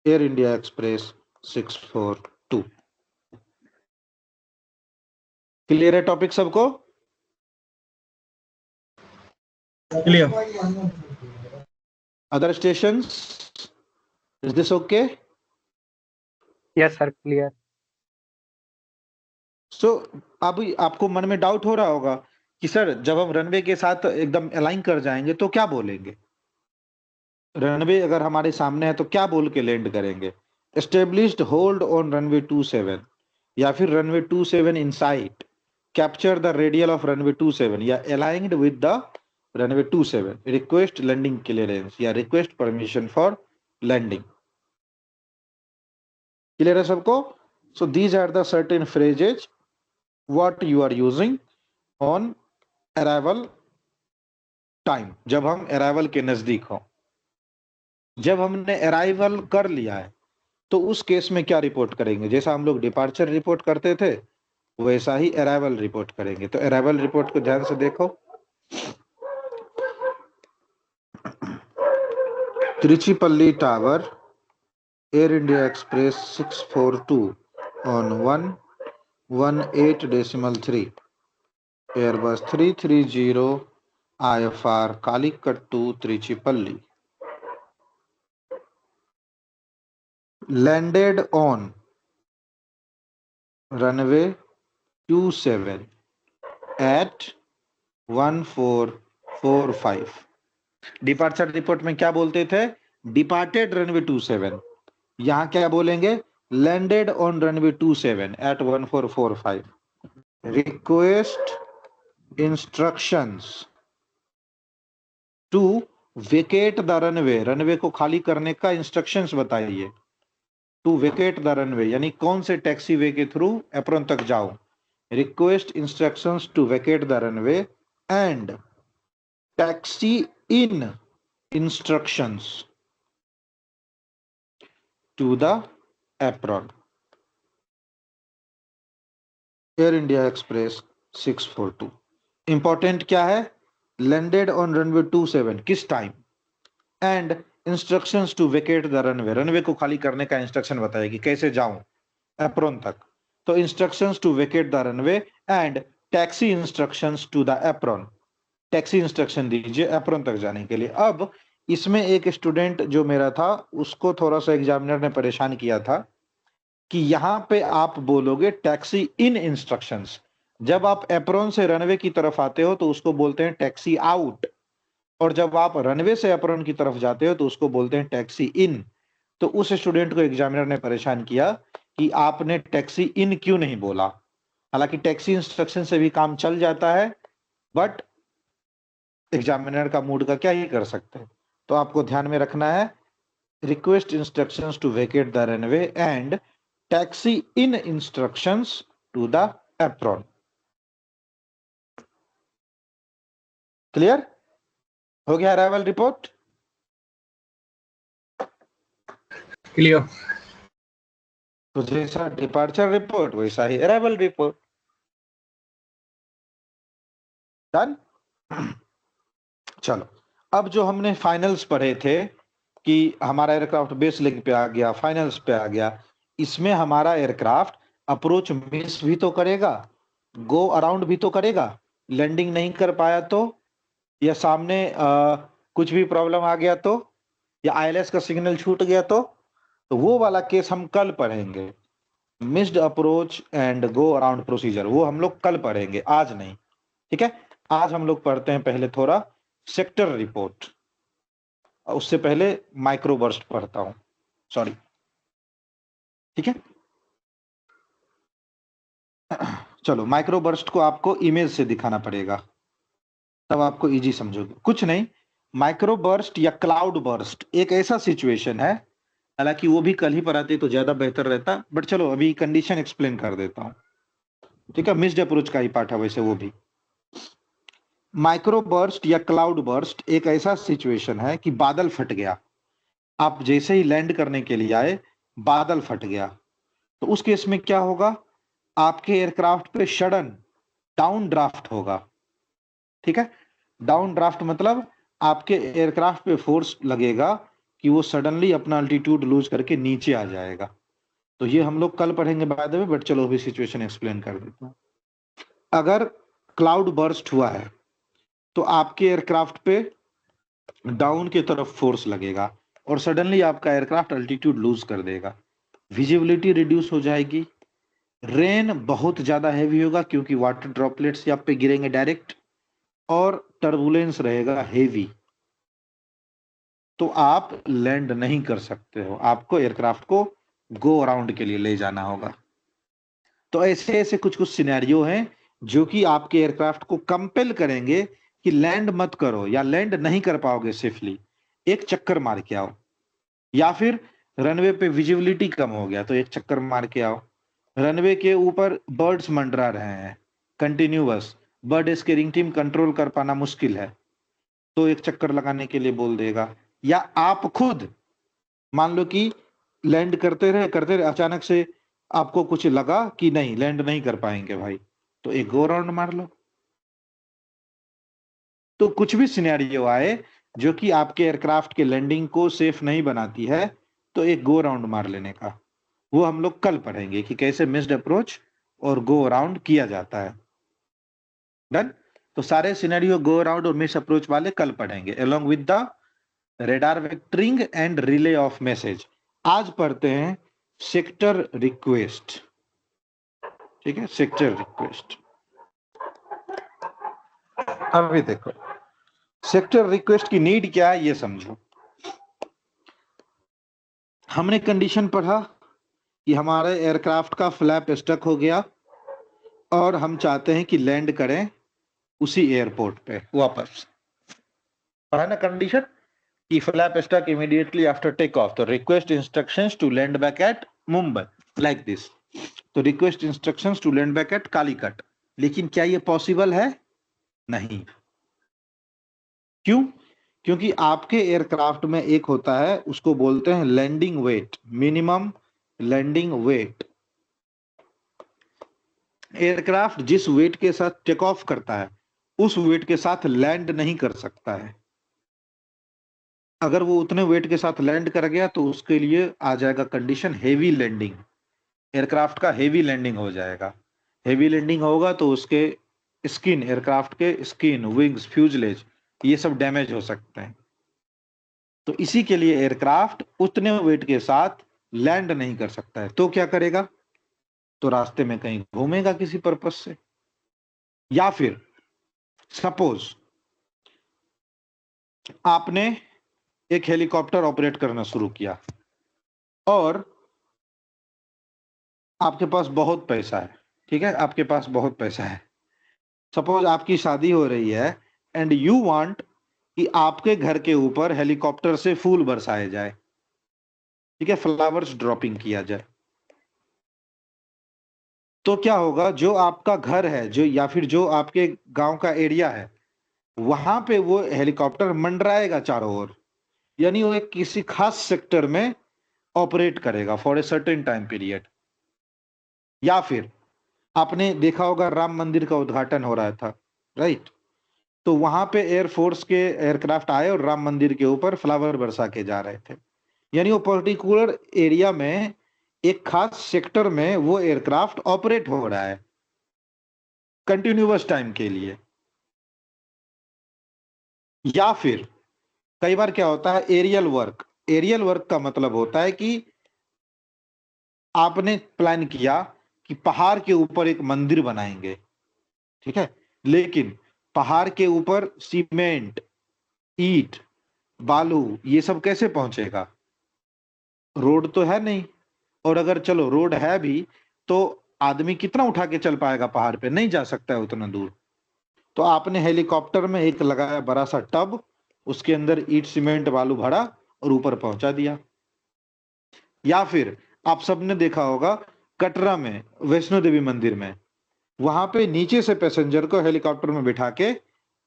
Air India express 642। क्लियर है टॉपिक सबको? Clear. Other stations, is this okay? Yes sir, clear. So अब आपको मन में डाउट हो रहा होगा कि सर जब हम रनवे के साथ एकदम अलाइन कर जाएंगे तो क्या बोलेंगे, रनवे अगर हमारे सामने है तो क्या बोल के लैंड करेंगे? एस्टेब्लिश्ड होल्ड ऑन रनवे 27, या फिर runway 27 in sight, capture the radial of runway 27, या aligned with the runway 27, request landing clearance या request permission for landing. Clear है सबको? So these are the certain phrases what you are using on arrival time, जब हम arrival के नजदीक हो। जब हमने अराइवल कर लिया है तो उस केस में क्या रिपोर्ट करेंगे? जैसा हम लोग डिपार्चर रिपोर्ट करते थे वैसा ही अराइवल रिपोर्ट करेंगे। तो अराइवल रिपोर्ट को ध्यान से देखो। Trichipalli tower, Air India express 642 on 118.3, Airbus 330 IFR Calicut to Trichipalli, landed on runway 27 at 1445। Departure report में क्या बोलते थे? Departed runway 27। यहां क्या बोलेंगे? Landed on runway 27 at 1445। Request instructions to vacate the runway, runway को खाली करने का इंस्ट्रक्शंस बताइए। टू वेकेट द रनवे यानी कौन से टैक्सी वे के थ्रू एप्रोन तक जाओ। Request instructions to vacate the runway and taxi in instructions to the apron. Air India express 642। Important क्या है? लैंडेड ऑन रनवे 27 किस time, and instructions to vacate the runway, runway को खाली करने का इंस्ट्रक्शन बताएगी कैसे जाऊं एप्रोन तक। तो instructions to vacate the runway and taxi instructions to the apron, taxi instruction दीजिए एप्रोन तक जाने के लिए। अब इसमें एक स्टूडेंट जो मेरा था उसको थोड़ा सा एग्जामिनर ने परेशान किया था कि यहाँ पे आप बोलोगे टैक्सी इन इंस्ट्रक्शंस, जब आप एप्रोन से रनवे की तरफ आते हो तो उसको बोलते हैं टैक्सी आउट, और जब आप रनवे से एप्रोन की तरफ जाते हो तो उसको बोलते हैं टैक्सी इन। तो उस स्टूडेंट को एग्जामिनर ने परेशान किया कि आपने टैक्सी इन क्यों नहीं बोला। हालांकि टैक्सी इंस्ट्रक्शन से भी काम चल जाता है, बट एग्जामिनर का मूड का क्या ही कर सकते हैं। तो आपको ध्यान में रखना है request instructions to vacate the runway and taxi in instructions to the apron. Clear हो गया अराइवल रिपोर्ट? क्लियर। तो जैसा डिपार्चर रिपोर्ट वैसा ही अराइवल रिपोर्ट। डन। चलो, अब जो हमने फाइनल्स पढ़े थे कि हमारा एयरक्राफ्ट बेस लेग पे आ गया, फाइनल्स पे आ गया, इसमें हमारा एयरक्राफ्ट अप्रोच मिस भी तो करेगा, गो अराउंड भी तो करेगा, लैंडिंग नहीं कर पाया तो, या सामने कुछ भी प्रॉब्लम आ गया तो, या आईएलएस का सिग्नल छूट गया तो वो वाला केस हम कल पढ़ेंगे। Missed approach and go around procedure वो हम लोग कल पढ़ेंगे, आज नहीं। ठीक है, आज हम लोग पढ़ते हैं पहले थोड़ा सेक्टर रिपोर्ट, उससे पहले माइक्रो बर्स्ट पढ़ता हूं, सॉरी। ठीक है, चलो माइक्रो बर्स्ट को आपको इमेज से दिखाना पड़ेगा तब आपको इजी समझोगे। कुछ नहीं, माइक्रो बर्स्ट या क्लाउड बर्स्ट एक ऐसा सिचुएशन है, हालांकि वो भी कल ही पढ़ाते तो ज्यादा बेहतर रहता, बट चलो अभी कंडीशन एक्सप्लेन कर देता हूं। ठीक है, मिस्ड अप्रोच का ही पार्ट है वैसे वो भी। माइक्रो बर्स्ट या क्लाउड बर्स्ट एक ऐसा सिचुएशन है कि बादल फट गया, आप जैसे ही लैंड करने के लिए आए बादल फट गया, तो उस केस में क्या होगा? आपके एयरक्राफ्ट पे सडन डाउन ड्राफ्ट होगा। ठीक है, डाउन ड्राफ्ट मतलब आपके एयरक्राफ्ट पे फोर्स लगेगा कि वो सडनली अपना अल्टीट्यूड लूज करके नीचे आ जाएगा। तो ये हम लोग कल पढ़ेंगे बाय द वे, बट चलो अभी सिचुएशन एक्सप्लेन कर देता हूं। अगर क्लाउड बर्स्ट हुआ है तो आपके एयरक्राफ्ट पे डाउन की तरफ फोर्स लगेगा और सडनली आपका एयरक्राफ्ट अल्टीट्यूड लूज कर देगा, विजिबिलिटी रिड्यूस हो जाएगी, रेन बहुत ज्यादा हैवी होगा क्योंकि वाटर ड्रॉपलेट्स आप पे गिरेंगे डायरेक्ट, और टर्बुलेंस रहेगा हेवी। तो आप लैंड नहीं कर सकते हो, आपको एयरक्राफ्ट को गो अराउंड के लिए ले जाना होगा। तो ऐसे ऐसे कुछ कुछ सिनेरियो हैं जो कि आपके एयरक्राफ्ट को कंपेल करेंगे कि लैंड मत करो, या लैंड नहीं कर पाओगे सेफली, एक चक्कर मार के आओ, या फिर रनवे पे विजिबिलिटी कम हो गया तो एक चक्कर मार के आओ, रनवे के ऊपर बर्ड्स मंडरा रहे हैं continuous, bird squaring team control कर पाना मुश्किल है तो एक चक्कर लगाने के लिए बोल देगा। या आप खुद मान लो कि लैंड करते रहे अचानक से आपको कुछ लगा कि नहीं लैंड नहीं कर पाएंगे भाई, तो एक गो राउंड मार लो। तो कुछ भी सिनेरियो आए जो कि आपके एयरक्राफ्ट के लैंडिंग को सेफ नहीं बनाती है, तो एक गो राउंड मार लेने का, वो हम लोग कल पढ़ेंगे कि कैसे मिस्ड अप्रोच और गो अराउंड किया जाता है। डन। तो सारे सिनेरियो गो अराउंड और मिस अप्रोच वाले कल पढ़ेंगे along with the radar vectoring and relay of message. आज पढ़ते हैं सेक्टर रिक्वेस्ट। ठीक है, सेक्टर रिक्वेस्ट। अभी देखो सेक्टर रिक्वेस्ट की नीड क्या है ये समझो। हमने कंडीशन पढ़ा कि हमारे एयरक्राफ्ट का फ्लैप स्टक हो गया और हम चाहते हैं कि लैंड करें उसी एयरपोर्ट पे वापस। पढ़ा ना कंडीशन कि flap stuck immediately after takeoff, तो request instructions to land back at Mumbai like this. तो request instructions to land back at Calicut. लेकिन क्या ये पॉसिबल है? नहीं। क्यों? क्योंकि आपके एयरक्राफ्ट में एक होता है उसको बोलते हैं landing weight, minimum landing weight. Aircraft जिस वेट के साथ टेक ऑफ करता है उस वेट के साथ लैंड नहीं कर सकता है। अगर वो उतने वेट के साथ लैंड कर गया तो उसके लिए आ जाएगा कंडीशन हेवी लैंडिंग, एयरक्राफ्ट का हेवी लैंडिंग हो जाएगा। हेवी लैंडिंग होगा तो उसके स्किन, एयरक्राफ्ट के स्किन, विंग्स, फ्यूजलेज ये सब डैमेज हो सकते हैं। तो इसी के लिए एयरक्राफ्ट उतने वेट के साथ लैंड नहीं कर सकता है। तो क्या करेगा? तो रास्ते में कहीं घूमेगा किसी पर्पस से। या फिर सपोज आपने एक हेलीकॉप्टर ऑपरेट करना शुरू किया और आपके पास बहुत पैसा है। ठीक है, आपके पास बहुत पैसा है। सपोज आपकी शादी हो रही है एंड यू वांट कि आपके घर के ऊपर हेलीकॉप्टर से फूल बरसाए जाए। ठीक है, फ्लावर्स ड्रॉपिंग किया जाए। तो क्या होगा, जो आपका घर है जो या फिर जो आपके गांव का एरिया है वहां पे वो हेलीकॉप्टर मंडराएगा चारों ओर, यानी वो एक किसी खास सेक्टर में ऑपरेट करेगा for a certain time period. या फिर आपने देखा होगा राम मंदिर का उद्घाटन हो रहा था, राइट? तो वहां पे एयरफोर्स के एयरक्राफ्ट आए और राम मंदिर के ऊपर फ्लावर बरसा के जा रहे थे। यानी वो पर्टिकुलर एरिया में एक खास सेक्टर में वो एयरक्राफ्ट ऑपरेट हो रहा है कंटिन्यूअस टाइम के लिए। या फिर कई बार क्या होता है, एरियल वर्क। एरियल वर्क का मतलब होता है कि आपने प्लान किया कि पहाड़ के ऊपर एक मंदिर बनाएंगे, ठीक है, लेकिन पहाड़ के ऊपर सीमेंट, ईंट, बालू ये सब कैसे पहुंचेगा? रोड तो है नहीं। और अगर चलो रोड है भी तो आदमी कितना उठा के चल पाएगा? पहाड़ पे नहीं जा सकता है उतना दूर। तो आपने हेलीकॉप्टर में एक लगाया बड़ा सा टब, उसके अंदर ईंट, सीमेंट, बालू भरा और ऊपर पहुंचा दिया। या फिर आप सबने देखा होगा कटरा में वैष्णो देवी मंदिर में, वहां पे नीचे से पैसेंजर को हेलीकॉप्टर में बिठा के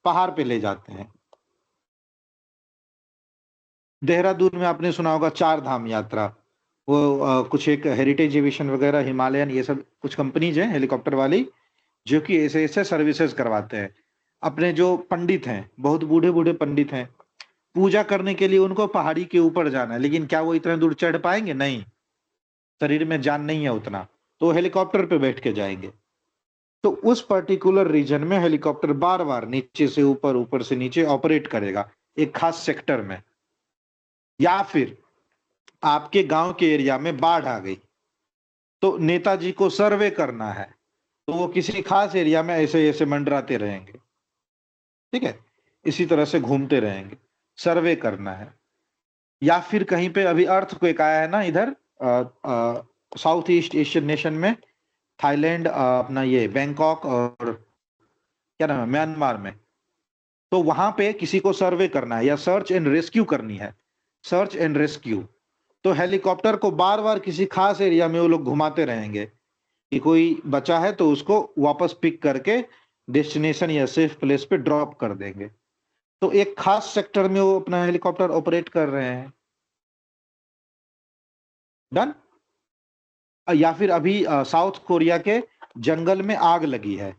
पहाड़ पे ले जाते हैं। देहरादून में आपने सुना होगा चार धाम यात्रा, वो कुछ एक हेरिटेज एविएशन वगैरह, हिमालयन, ये सब कुछ कंपनीज हैं हेलीकॉप्टर वाली जो कि ऐसे ऐसे सर्विसेज करवाते हैं। अपने जो पंडित हैं, बहुत बूढ़े बूढ़े पंडित हैं, पूजा करने के लिए उनको पहाड़ी के ऊपर जाना है, लेकिन क्या वो इतना दूर चढ़ पाएंगे? नहीं, शरीर में जान नहीं है उतना, तो हेलीकॉप्टर पे बैठ के जाएंगे। तो उस पर्टिकुलर रीजन में हेलीकॉप्टर बार बार नीचे से ऊपर, ऊपर से नीचे ऑपरेट करेगा एक खास सेक्टर में। या फिर आपके गांव के एरिया में बाढ़ आ गई तो नेताजी को सर्वे करना है, तो वो किसी खास एरिया में ऐसे ऐसे मंडराते रहेंगे। ठीक है, इसी तरह से घूमते रहेंगे, सर्वे करना है। या फिर कहीं पे अभी अर्थक्वेक आया है ना इधर साउथ ईस्ट एशियन नेशन में, थाईलैंड, अपना ये बैंकॉक और क्या नाम है म्यांमार में, तो वहां पे किसी को सर्वे करना है या सर्च एंड रेस्क्यू करनी है, सर्च एंड रेस्क्यू, तो हेलीकॉप्टर को बार बार किसी खास एरिया में वो लोग घुमाते रहेंगे कि कोई बचा है तो उसको वापस पिक करके डेस्टिनेशन या सेफ प्लेस पे ड्रॉप कर देंगे। तो एक खास सेक्टर में वो अपना हेलीकॉप्टर ऑपरेट कर रहे हैं। डन। या फिर अभी साउथ कोरिया के जंगल में आग लगी है,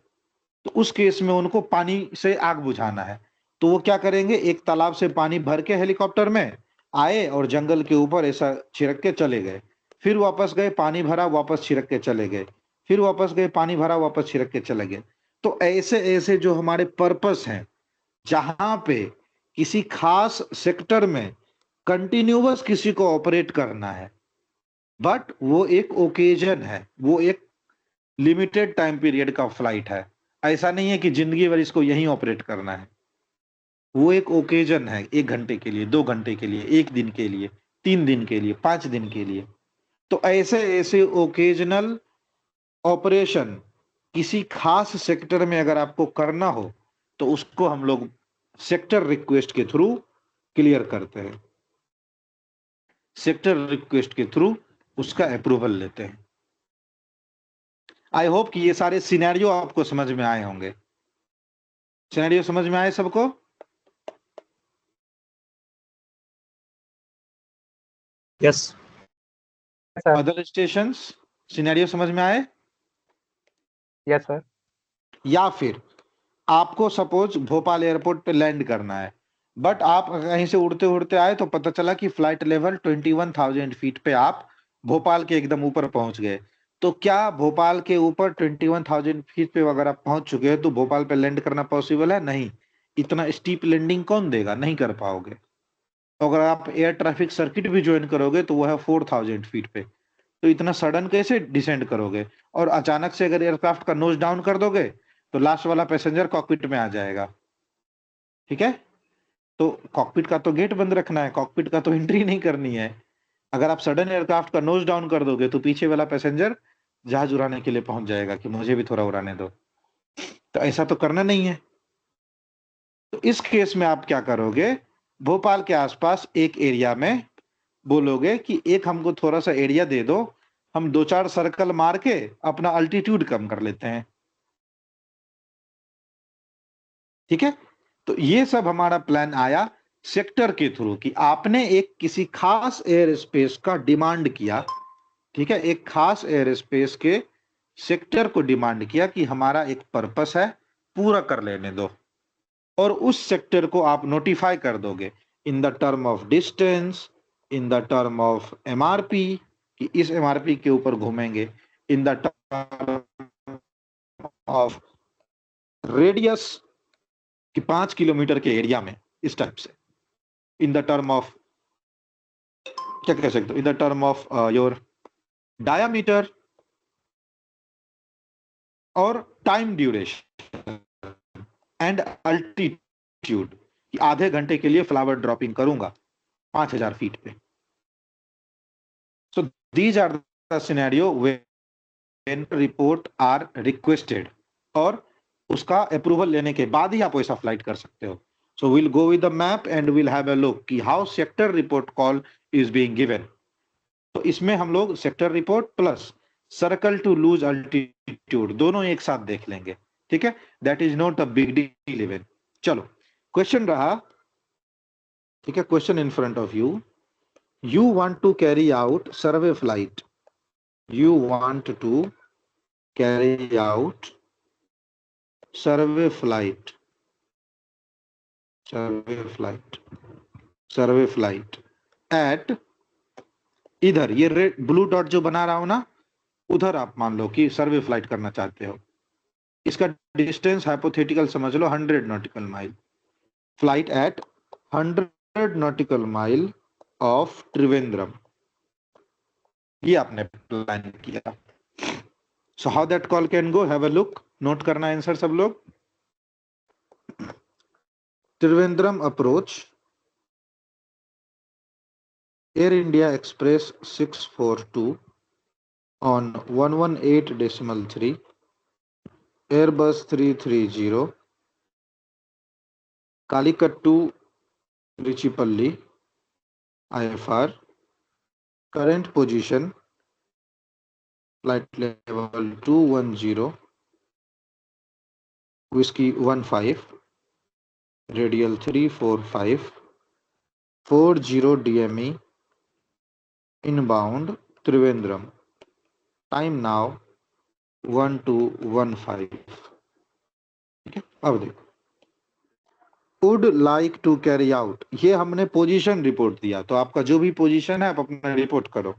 तो उस केस में उनको पानी से आग बुझाना है, तो वो क्या करेंगे, एक तालाब से पानी भर के हेलीकॉप्टर में आए और जंगल के ऊपर ऐसा छिड़क के चले गए, फिर वापस गए, पानी भरा, वापस छिड़क के चले गए, फिर वापस गए, पानी भरा, वापस छिड़क के चले गए। तो ऐसे ऐसे जो हमारे पर्पस हैं, जहां पे किसी खास सेक्टर में कंटिन्यूअस किसी को ऑपरेट करना है, बट वो एक ओकेजन है, वो एक लिमिटेड टाइम पीरियड का फ्लाइट है, ऐसा नहीं है कि जिंदगी भर इसको यहीं ऑपरेट करना है। वो एक ओकेजन है, 1 घंटे के लिए, 2 घंटे के लिए, 1 दिन के लिए, 3 दिन के लिए, 5 दिन के लिए। तो ऐसे ऐसे ओकेजनल ऑपरेशन किसी खास सेक्टर में अगर आपको करना हो तो उसको हम लोग सेक्टर रिक्वेस्ट के थ्रू क्लियर करते हैं, सेक्टर रिक्वेस्ट के थ्रू उसका अप्रूवल लेते हैं। आई होप कि ये सारे सिनेरियो आपको समझ में आए होंगे। सिनेरियो समझ में आए सबको? Yes sir. Other stations scenario समझ में आए? Yes sir. या फिर आपको सपोज भोपाल एयरपोर्ट पे लैंड करना है, बट आप कहीं से उड़ते उड़ते आए तो पता चला कि फ्लाइट लेवल 21,000 फीट पे आप भोपाल के एकदम ऊपर पहुंच गए। तो क्या भोपाल के ऊपर 21,000 फीट पे अगर आप पहुंच चुके हैं तो भोपाल पे लैंड करना पॉसिबल है? नहीं। इतना स्टीप लैंडिंग कौन देगा? नहीं कर पाओगे। तो अगर आप एयर ट्रैफिक सर्किट भी ज्वाइन करोगे तो वो है 4,000 फीट पे, तो इतना सडन कैसे डिसेंड करोगे? और अचानक से अगर एयरक्राफ्ट का नोज डाउन कर दोगे तो लास्ट वाला पैसेंजर कॉकपिट में आ जाएगा। ठीक है, तो कॉकपिट का तो गेट बंद रखना है, कॉकपिट का तो एंट्री नहीं करनी है। अगर आप सडन एयरक्राफ्ट का नोज डाउन कर दोगे तो पीछे वाला पैसेंजर जहाज उड़ाने के लिए पहुंच जाएगा कि मुझे भी थोड़ा उड़ाने दो। तो ऐसा तो करना नहीं है। तो इस केस में आप क्या करोगे, भोपाल के आसपास एक एरिया में बोलोगे कि एक हमको थोड़ा सा एरिया दे दो, हम 2-4 सर्कल मार के अपना अल्टीट्यूड कम कर लेते हैं। ठीक है, तो ये सब हमारा प्लान आया सेक्टर के थ्रू कि आपने एक किसी खास एयर स्पेस का डिमांड किया। ठीक है, एक खास एयर स्पेस के सेक्टर को डिमांड किया कि हमारा एक पर्पस है, पूरा कर लेने दो, और उस सेक्टर को आप नोटिफाई कर दोगे in the term of distance, in the term of MRP कि इस एमआरपी के ऊपर घूमेंगे, in the term of radius कि 5 किलोमीटर के एरिया में, इस टाइप से, इन द टर्म ऑफ क्या कह सकते हो, in the term of your diameter और टाइम ड्यूरेशन एंड अल्टीट्यूड कि आधे घंटे के लिए फ्लावर ड्रॉपिंग करूंगा 5,000 फीट पे। So these are the scenario when report are requested, और उसका अप्रूवल लेने के बाद ही आप वैसा फ्लाइट कर सकते हो। So will go with the map and will have a look कि how sector report call is being given. तो इसमें हम लोग sector report plus circle to lose altitude दोनों एक साथ देख लेंगे। ठीक है, that is not a big deal even. चलो क्वेश्चन रहा, ठीक है, question in front of you, you want to carry out survey flight, you want to carry out survey flight, survey flight, survey flight eight, इधर ये red blue dot जो बना रहा हूं ना, उधर आप मान लो कि सर्वे फ्लाइट करना चाहते हो। इसका डिस्टेंस हाइपोथेटिकल समझ लो 100 nautical mile, flight eight 100 nautical mile of Trivandrum, ये आपने प्लान किया। सो how that call can go, have a look, note करना आंसर सब लोग। Trivandrum approach Air India Express 642 on 118.3, Airbus 330, Kalikattu Richipalli, IFR, current position, flight level 210, Whiskey 15, radial 345, 40 DME, inbound Trivandrum. Time now 1215. ठीक है, अब देखो would like to carry out, ये हमने position report दिया, तो आपका जो भी पोजीशन है आप अपना रिपोर्ट करो।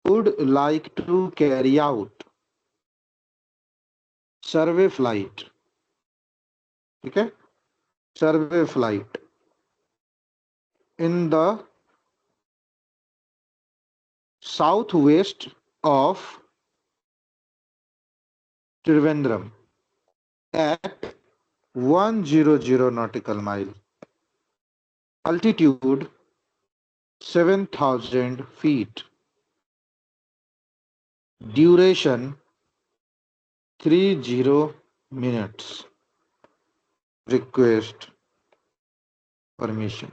Would like to carry out survey flight, ठीक है, survey flight in the south west of Trivandrum at 100 nautical mile, altitude 7,000 feet, duration 30 minutes, request permission,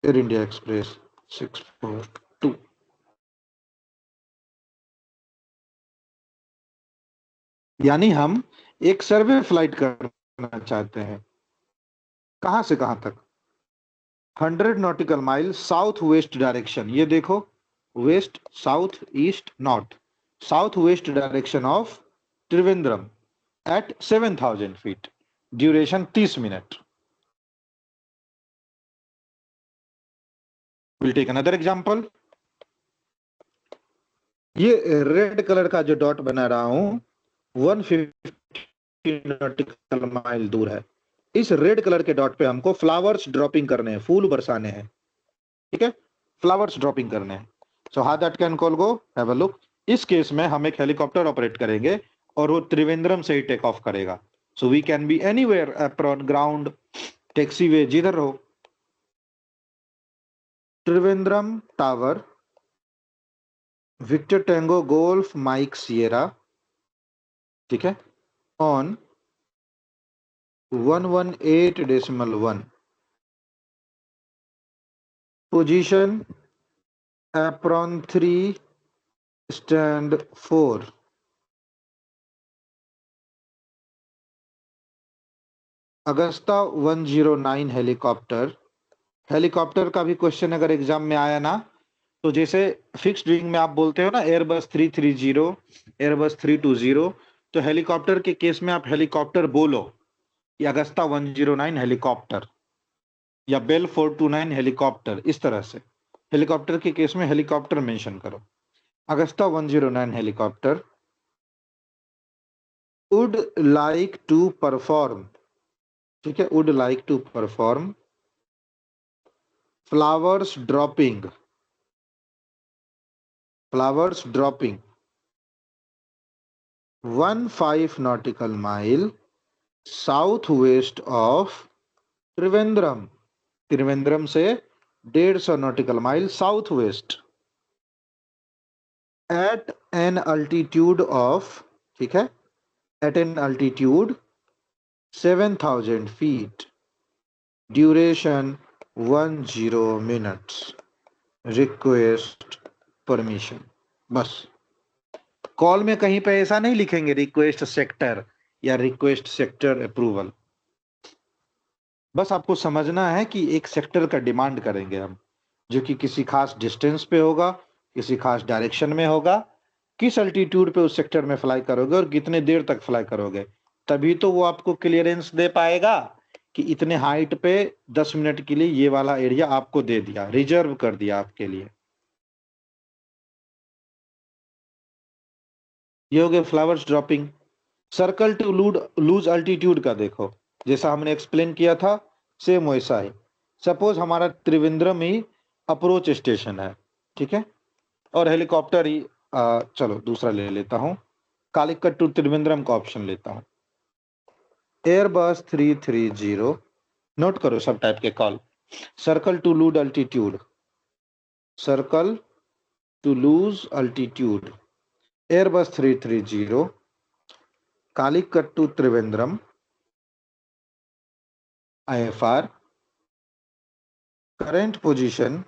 Air India Express 642। यानी हम एक सर्वे फ्लाइट करना चाहते हैं, कहां से कहां तक, 100 nautical mile south west direction, ये देखो west south east north, south west direction of Trivandrum at 7,000 feet, duration 30 minute. Will take another example. ये रेड कलर का जो डॉट बना रहा हूं 150 नॉटिकल माइल दूर है। इस रेड कलर के डॉट पे हमको फ्लावर्स ड्रॉपिंग करने हैं, फूल बरसाने हैं, ठीक है, फ्लावर्स ड्रॉपिंग करने हैं। सो how that can call go, have a look. इस केस में हम एक हेलीकॉप्टर ऑपरेट करेंगे और वो त्रिवेंद्रम से ही टेक ऑफ करेगा। So we can be anywhere upon ground, taxiway, जिधर हो। Trivandrum tower, Victor Tango Golf Mike Sierra, ठीक है, on 118.1, position apron 3 stand 4, Agusta 109 helicopter. Helicopter का भी क्वेश्चन अगर एग्जाम में आया ना, तो जैसे फिक्स्ड विंग में आप बोलते हो ना एयरबस 330, एयरबस 320, तो हेलीकॉप्टर के केस में आप हेलीकॉप्टर बोलो, या अगस्ता 109 हेलीकॉप्टर, या बेल 429 हेलीकॉप्टर, इस तरह से हेलीकॉप्टर के केस में हेलीकॉप्टर मेंशन करो। Agusta 109 helicopter would like to perform, ठीक है, would like to perform flowers dropping, flowers dropping 15 nautical mile south west of Trivandrum, Trivandrum से 150 nautical mile south west, at an altitude of, ठीक है, at an altitude 7,000 feet, duration 10 minutes, request permission. बस call में कहीं पे ऐसा नहीं लिखेंगे रिक्वेस्ट सेक्टर या रिक्वेस्ट सेक्टर अप्रूवल, बस आपको समझना है कि एक सेक्टर का डिमांड करेंगे हम, जो कि किसी खास डिस्टेंस पे होगा, किसी खास डायरेक्शन में होगा, किस अल्टीट्यूड पे उस सेक्टर में फ्लाई करोगे और कितने देर तक फ्लाई करोगे, तभी तो वो आपको क्लियरेंस दे पाएगा कि इतने हाइट पे 10 मिनट के लिए ये वाला एरिया आपको दे दिया, रिजर्व कर दिया आपके लिए। ये हो गया flowers dropping. Circle to lose altitude का देखो, जैसा हमने एक्सप्लेन किया था सेम वैसा ही। सपोज हमारा त्रिवेंद्रम ही अप्रोच स्टेशन है, ठीक है, और हेलीकॉप्टर ही चलो दूसरा ले लेता हूं, कालीकट टू त्रिवेंद्रम का ऑप्शन लेता हूं, एयरबस 330, नोट करो सब टाइप के call, circle to lose altitude circle to lose altitude. Airbus 330, Calicut to Trivandrum, IFR, current position,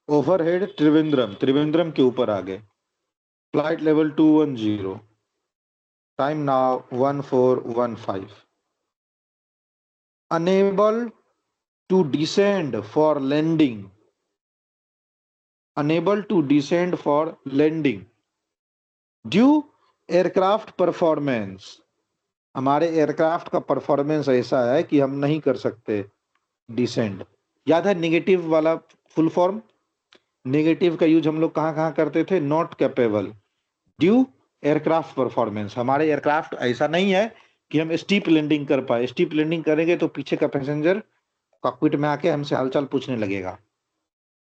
overhead Trivandrum के ऊपर आ गए, flight level 210, time now 1415, unable to descend for landing, due aircraft performance, हमारे aircraft का performance ऐसा है कि हम नहीं कर सकते डिसेंड। याद है नेगेटिव वाला फुल फॉर्म? नेगेटिव का यूज हम लोग कहाँ कहाँ करते थे? Not capable due aircraft performance. हमारे एयरक्राफ्ट ऐसा नहीं है कि हम स्टीप लैंडिंग कर पाए। स्टीप लैंडिंग करेंगे तो पीछे का पैसेंजर कॉकपिट में आके हमसे हालचाल पूछने लगेगा।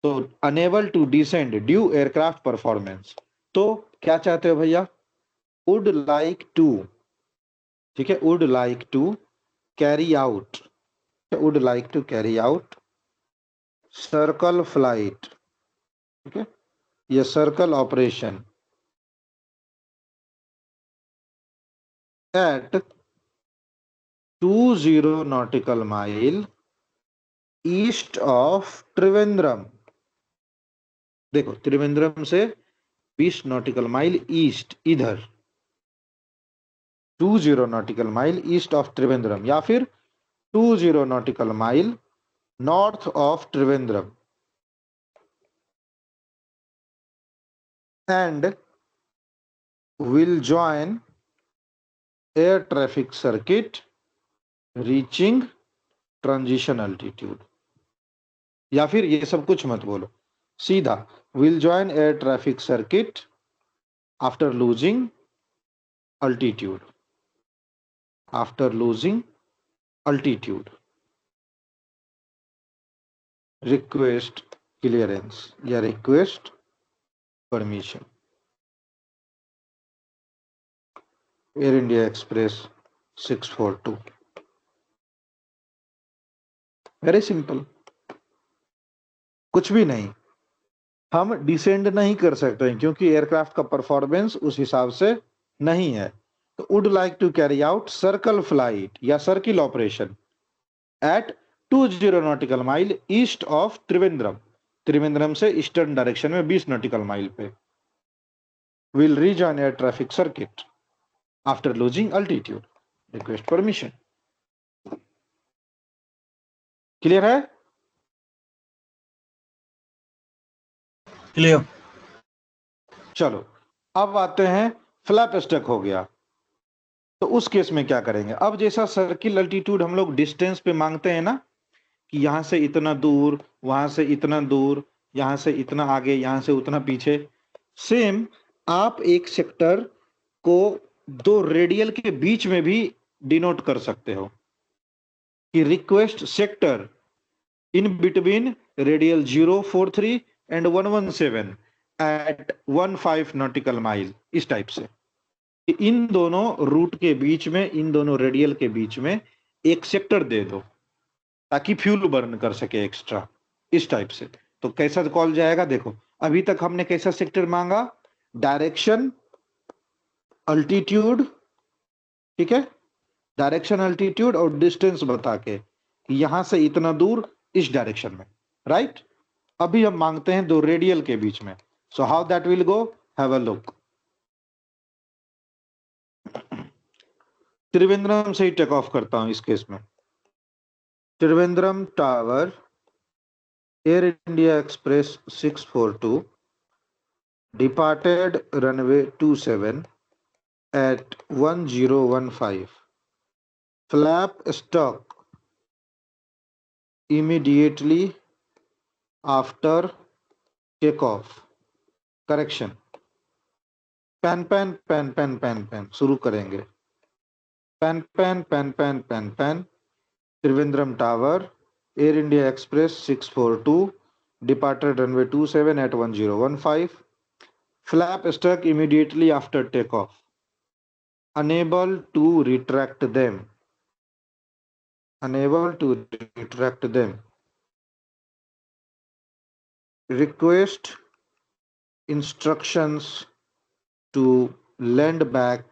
तो unable to descend due aircraft performance. तो क्या चाहते हो भैया? वुड लाइक टू, ठीक है, would like to carry out, would like to carry out circle flight, ठीक है, ये circle operation at 20 nautical mile east of Trivandrum. देखो त्रिवेंद्रम से 20 नॉटिकल माइल ईस्ट, इधर 20 nautical mile east of Trivandrum, या फिर 20 nautical mile north of Trivandrum, and will join air traffic circuit reaching transition altitude। या फिर ये सब कुछ मत बोलो, सीधा will join air traffic circuit after losing altitude, after losing altitude, request clearance या request permission। Air India express 642, very simple, कुछ भी नहीं। हम डिसेंड नहीं कर सकते हैं क्योंकि एयरक्राफ्ट का परफॉर्मेंस उस हिसाब से नहीं है। तो would like to carry out circle flight या circle operation at 20 nautical mile east of Trivandrum, Trivandrum से ईस्टर्न डायरेक्शन में 20 नॉटिकल माइल पे। Will rejoin air traffic circuit after losing altitude, request permission. Clear है? क्लियर। चलो अब आते हैं, फ्लैप स्टक हो गया तो उस केस में क्या करेंगे? अब जैसा सर्किल अल्टीट्यूड हम लोग डिस्टेंस पे मांगते हैं ना, कि यहां से इतना दूर, वहां से इतना दूर, यहां से इतना आगे, यहां से उतना पीछे, सेम आप एक सेक्टर को दो रेडियल के बीच में भी डिनोट कर सकते हो कि request sector in between radial 043 and 117 at 15 nautical mile, इस टाइप से। इन दोनों रूट के बीच में, इन दोनों रेडियल के बीच में एक सेक्टर दे दो ताकि फ्यूल बर्न कर सके एक्स्ट्रा, इस टाइप से। तो कैसा कॉल जाएगा? देखो अभी तक हमने कैसा सेक्टर मांगा? डायरेक्शन अल्टीट्यूड, ठीक है, डायरेक्शन अल्टीट्यूड और डिस्टेंस बता के यहां से इतना दूर इस डायरेक्शन में, राइट। अभी हम मांगते हैं दो रेडियल के बीच में। सो how that will go, have a look. Trivandrum से ही टेक ऑफ करता हूं इस केस में। Trivandrum tower Air India express 642 departed runway 27 at 1015, flap stuck immediately after takeoff, correction, pan pan pan pan pan pan शुरू करेंगे, pan pan pan pan pan pan. Trivandrum tower Air India express 642 departed runway 27 at 1015, flap stuck immediately after takeoff, unable to retract them, unable to retract them, request instructions to land back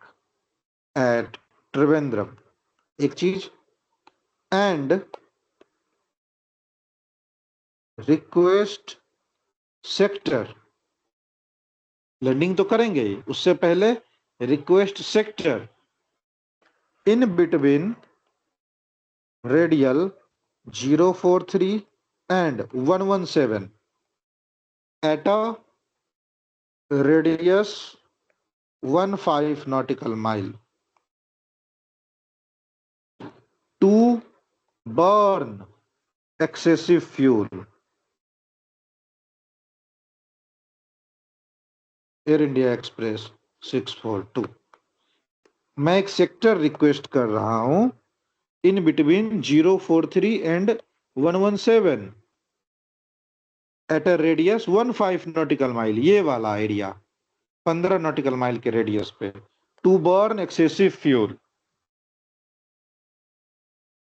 at Trivandrum, एक चीज, and request sector, landing तो करेंगे ही, उससे पहले request sector in between radial 043 and 117 at a radius 15 nautical mile to burn excessive fuel. Air India express 642। मैं एक sector request कर रहा हूं in between 043 and 117 at a radius 15 nautical mile, ये वाला एरिया 15 नॉटिकल माइल के radius पे, to burn excessive fuel.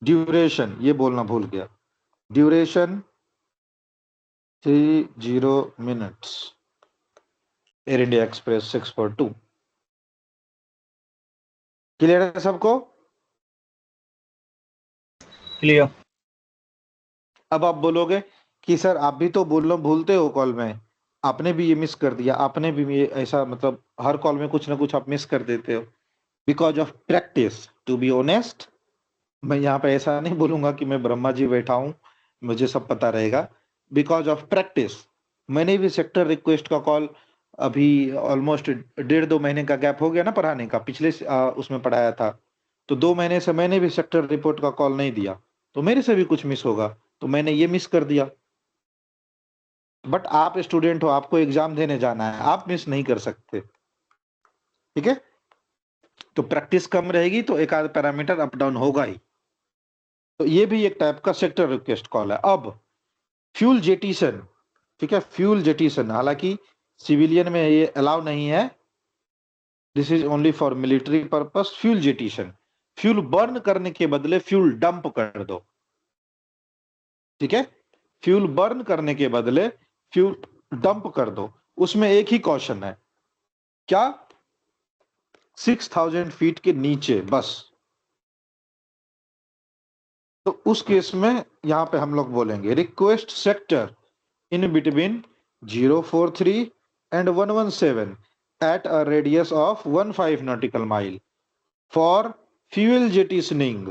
Duration ये बोलना भूल गया, duration 30 minutes, air India express 642। Clear है सबको? क्लियर। अब आप बोलोगे कि सर आप भी तो बोलना भूलते हो कॉल में, आपने भी ये मिस कर दिया, आपने भी ये ऐसा, मतलब हर कॉल में कुछ ना कुछ आप मिस कर देते हो। Because of practice, to be honest, मैं यहाँ पे ऐसा नहीं बोलूंगा कि मैं ब्रह्मा जी बैठा हूँ मुझे सब पता रहेगा। बिकॉज ऑफ प्रैक्टिस, मैंने भी सेक्टर रिक्वेस्ट का कॉल अभी ऑलमोस्ट 1.5-2 महीने का गैप हो गया ना पढ़ाने का, पिछले उसमें पढ़ाया था, तो 2 महीने से मैंने भी सेक्टर रिपोर्ट का कॉल नहीं दिया, तो मेरे से भी कुछ मिस होगा, तो मैंने ये मिस कर दिया। बट आप स्टूडेंट हो, आपको एग्जाम देने जाना है, आप मिस नहीं कर सकते, ठीक है? तो प्रैक्टिस कम रहेगी तो एक आध पैरामीटर अप डाउन होगा ही। तो ये भी एक टाइप का सेक्टर रिक्वेस्ट कॉल है। अब फ्यूल जेटिशन, ठीक है, फ्यूल जेटिशन, हालांकि सिविलियन में ये अलाउ नहीं है, this is only for military purpose. Fuel जेटिशन, fuel burn करने के बदले फ्यूल डंप कर दो, ठीक है? फ्यूल बर्न करने के बदले फ्यूल डंप कर दो। उसमें एक ही क्वेश्चन है, क्या? 6000 फीट के नीचे, बस। तो उस केस में यहां पे हम लोग बोलेंगे request sector in between 043 and 117 at a radius of 15 nautical mile for fuel jettisoning,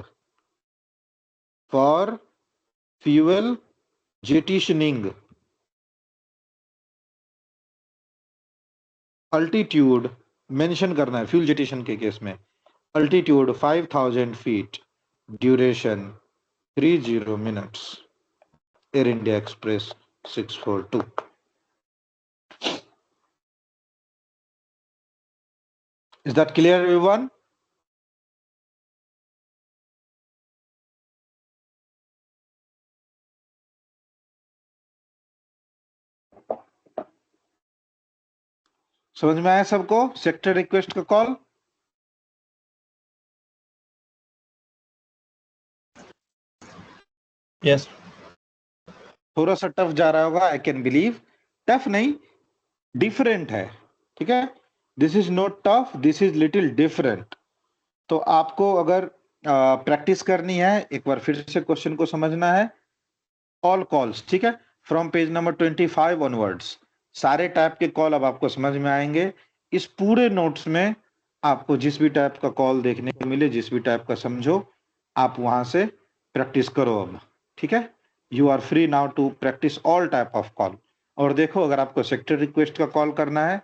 for fuel jettisoning, altitude mention करना है फ्यूल जेटिशन के केस में, altitude 5000 feet, duration 30 minutes, air India express 642। Is that clear everyone? समझ में आया सबको sector request का call? Yes. थोड़ा सा टफ जा रहा होगा, आई कैन बिलीव। टफ नहीं, डिफरेंट है, ठीक है? This is not tough, this is little different. तो आपको अगर प्रैक्टिस करनी है, एक बार फिर से क्वेश्चन को समझना है। ऑल कॉल्स, ठीक है, फ्रॉम पेज नंबर 25 ऑनवर्ड्स, सारे टाइप के कॉल अब आपको समझ में आएंगे। इस पूरे नोट्स में आपको जिस भी टाइप का कॉल देखने को मिले, जिस भी टाइप का समझो, आप वहां से प्रैक्टिस करो अब, ठीक है? You are free now to practice all type of call. और देखो, अगर आपको सेक्टर रिक्वेस्ट का कॉल करना है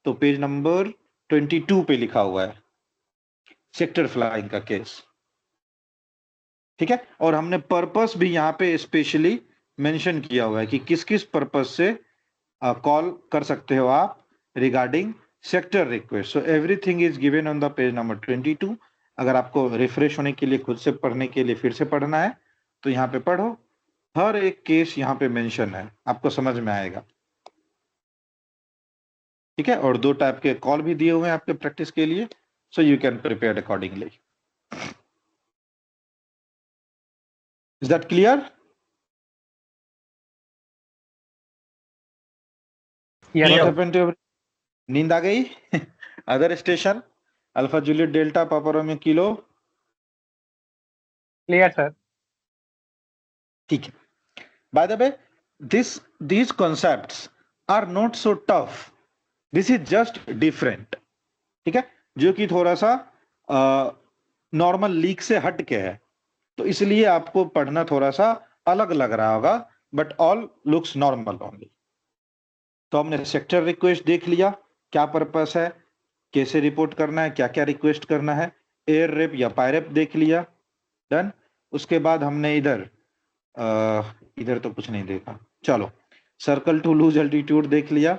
तो पेज नंबर 22 पे लिखा हुआ है सेक्टर फ्लाइंग का केस, ठीक है? और हमने पर्पस भी यहाँ पे स्पेशली मेंशन किया हुआ है कि किस किस पर्पस से कॉल कर सकते हो आप regarding sector request. So everything is given on the page number 22। अगर आपको रिफ्रेश होने के लिए, खुद से पढ़ने के लिए फिर से पढ़ना है तो यहाँ पे पढ़ो, हर एक केस यहाँ पे मेंशन है, आपको समझ में आएगा, ठीक है? और 2 टाइप के कॉल भी दिए हुए हैं आपके प्रैक्टिस के लिए, so you can prepare accordingly. Is that clear? Yes, Clear. sir. happened to every- नींद आ गई? Other station alpha Juliet delta पापा रोमियो किलो, Clear, sir. ठीक है. By the way these concepts are not so tough, this is just different, ठीक है, जो कि थोड़ा सा नॉर्मल लीक से हट के है, तो इसलिए आपको पढ़ना थोड़ा सा अलग लग रहा होगा, but all looks normal only. तो हमने सेक्टर रिक्वेस्ट देख लिया, क्या पर्पस है, कैसे रिपोर्ट करना है, क्या क्या रिक्वेस्ट करना है, एयर रेप या पायरेप देख लिया, डन. उसके बाद हमने इधर तो कुछ नहीं देखा, चलो सर्कल टू लूज एल्टीट्यूड देख लिया,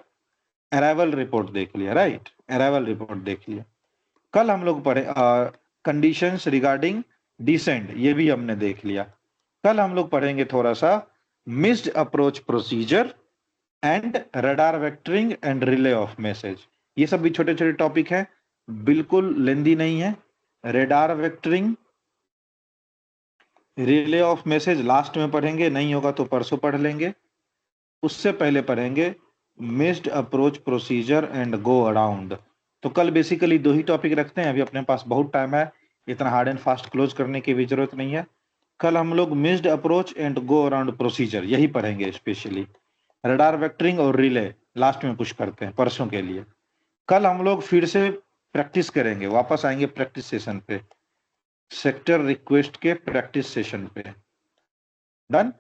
अराइवल रिपोर्ट देख लिया, राइट, अराइवल रिपोर्ट देख लिया. कल हम लोग पढ़े कंडीशंस रिगार्डिंग डिसेंट, ये भी हमने देख लिया. कल हम लोग पढ़ेंगे थोड़ा सा missed approach procedure and radar vectoring and relay of message. ये सब भी छोटे छोटे टॉपिक हैं, बिल्कुल लेंदी नहीं है. Radar vectoring, relay of message last में पढ़ेंगे, नहीं होगा तो परसों पढ़ लेंगे. उससे पहले पढ़ेंगे missed approach procedure and go around. तो कल बेसिकली 2 ही टॉपिक रखते हैं, अभी अपने पास बहुत टाइम है, इतना हार्ड एंड फास्ट क्लोज करने की भी जरूरत नहीं है. कल हम लोग missed approach and go around procedure यही पढ़ेंगे, स्पेशली रडार वेक्टरिंग और रिले लास्ट में कुछ करते हैं परसों के लिए. कल हम लोग फिर से प्रैक्टिस करेंगे, वापस आएंगे प्रैक्टिस सेशन पे, सेक्टर रिक्वेस्ट के प्रैक्टिस सेशन पे, डन.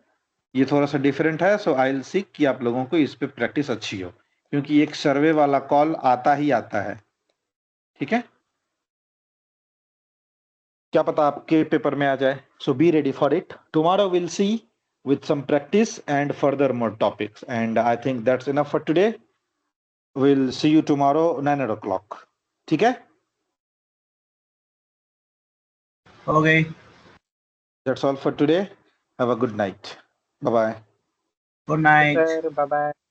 ये थोड़ा सा डिफरेंट है, सो आई विल सीक कि आप लोगों को इस पे प्रैक्टिस अच्छी हो, क्योंकि एक सर्वे वाला कॉल आता ही आता है, ठीक है. क्या पता आपके पेपर में आ जाए, so be ready for it. Tomorrow will see with some practice and further more topics, and I think that's enough for today. We'll see you tomorrow 9 o'clock, ठीक है. Okay. That's all for today. Have a good night. Bye bye. Good night. Sir, bye bye.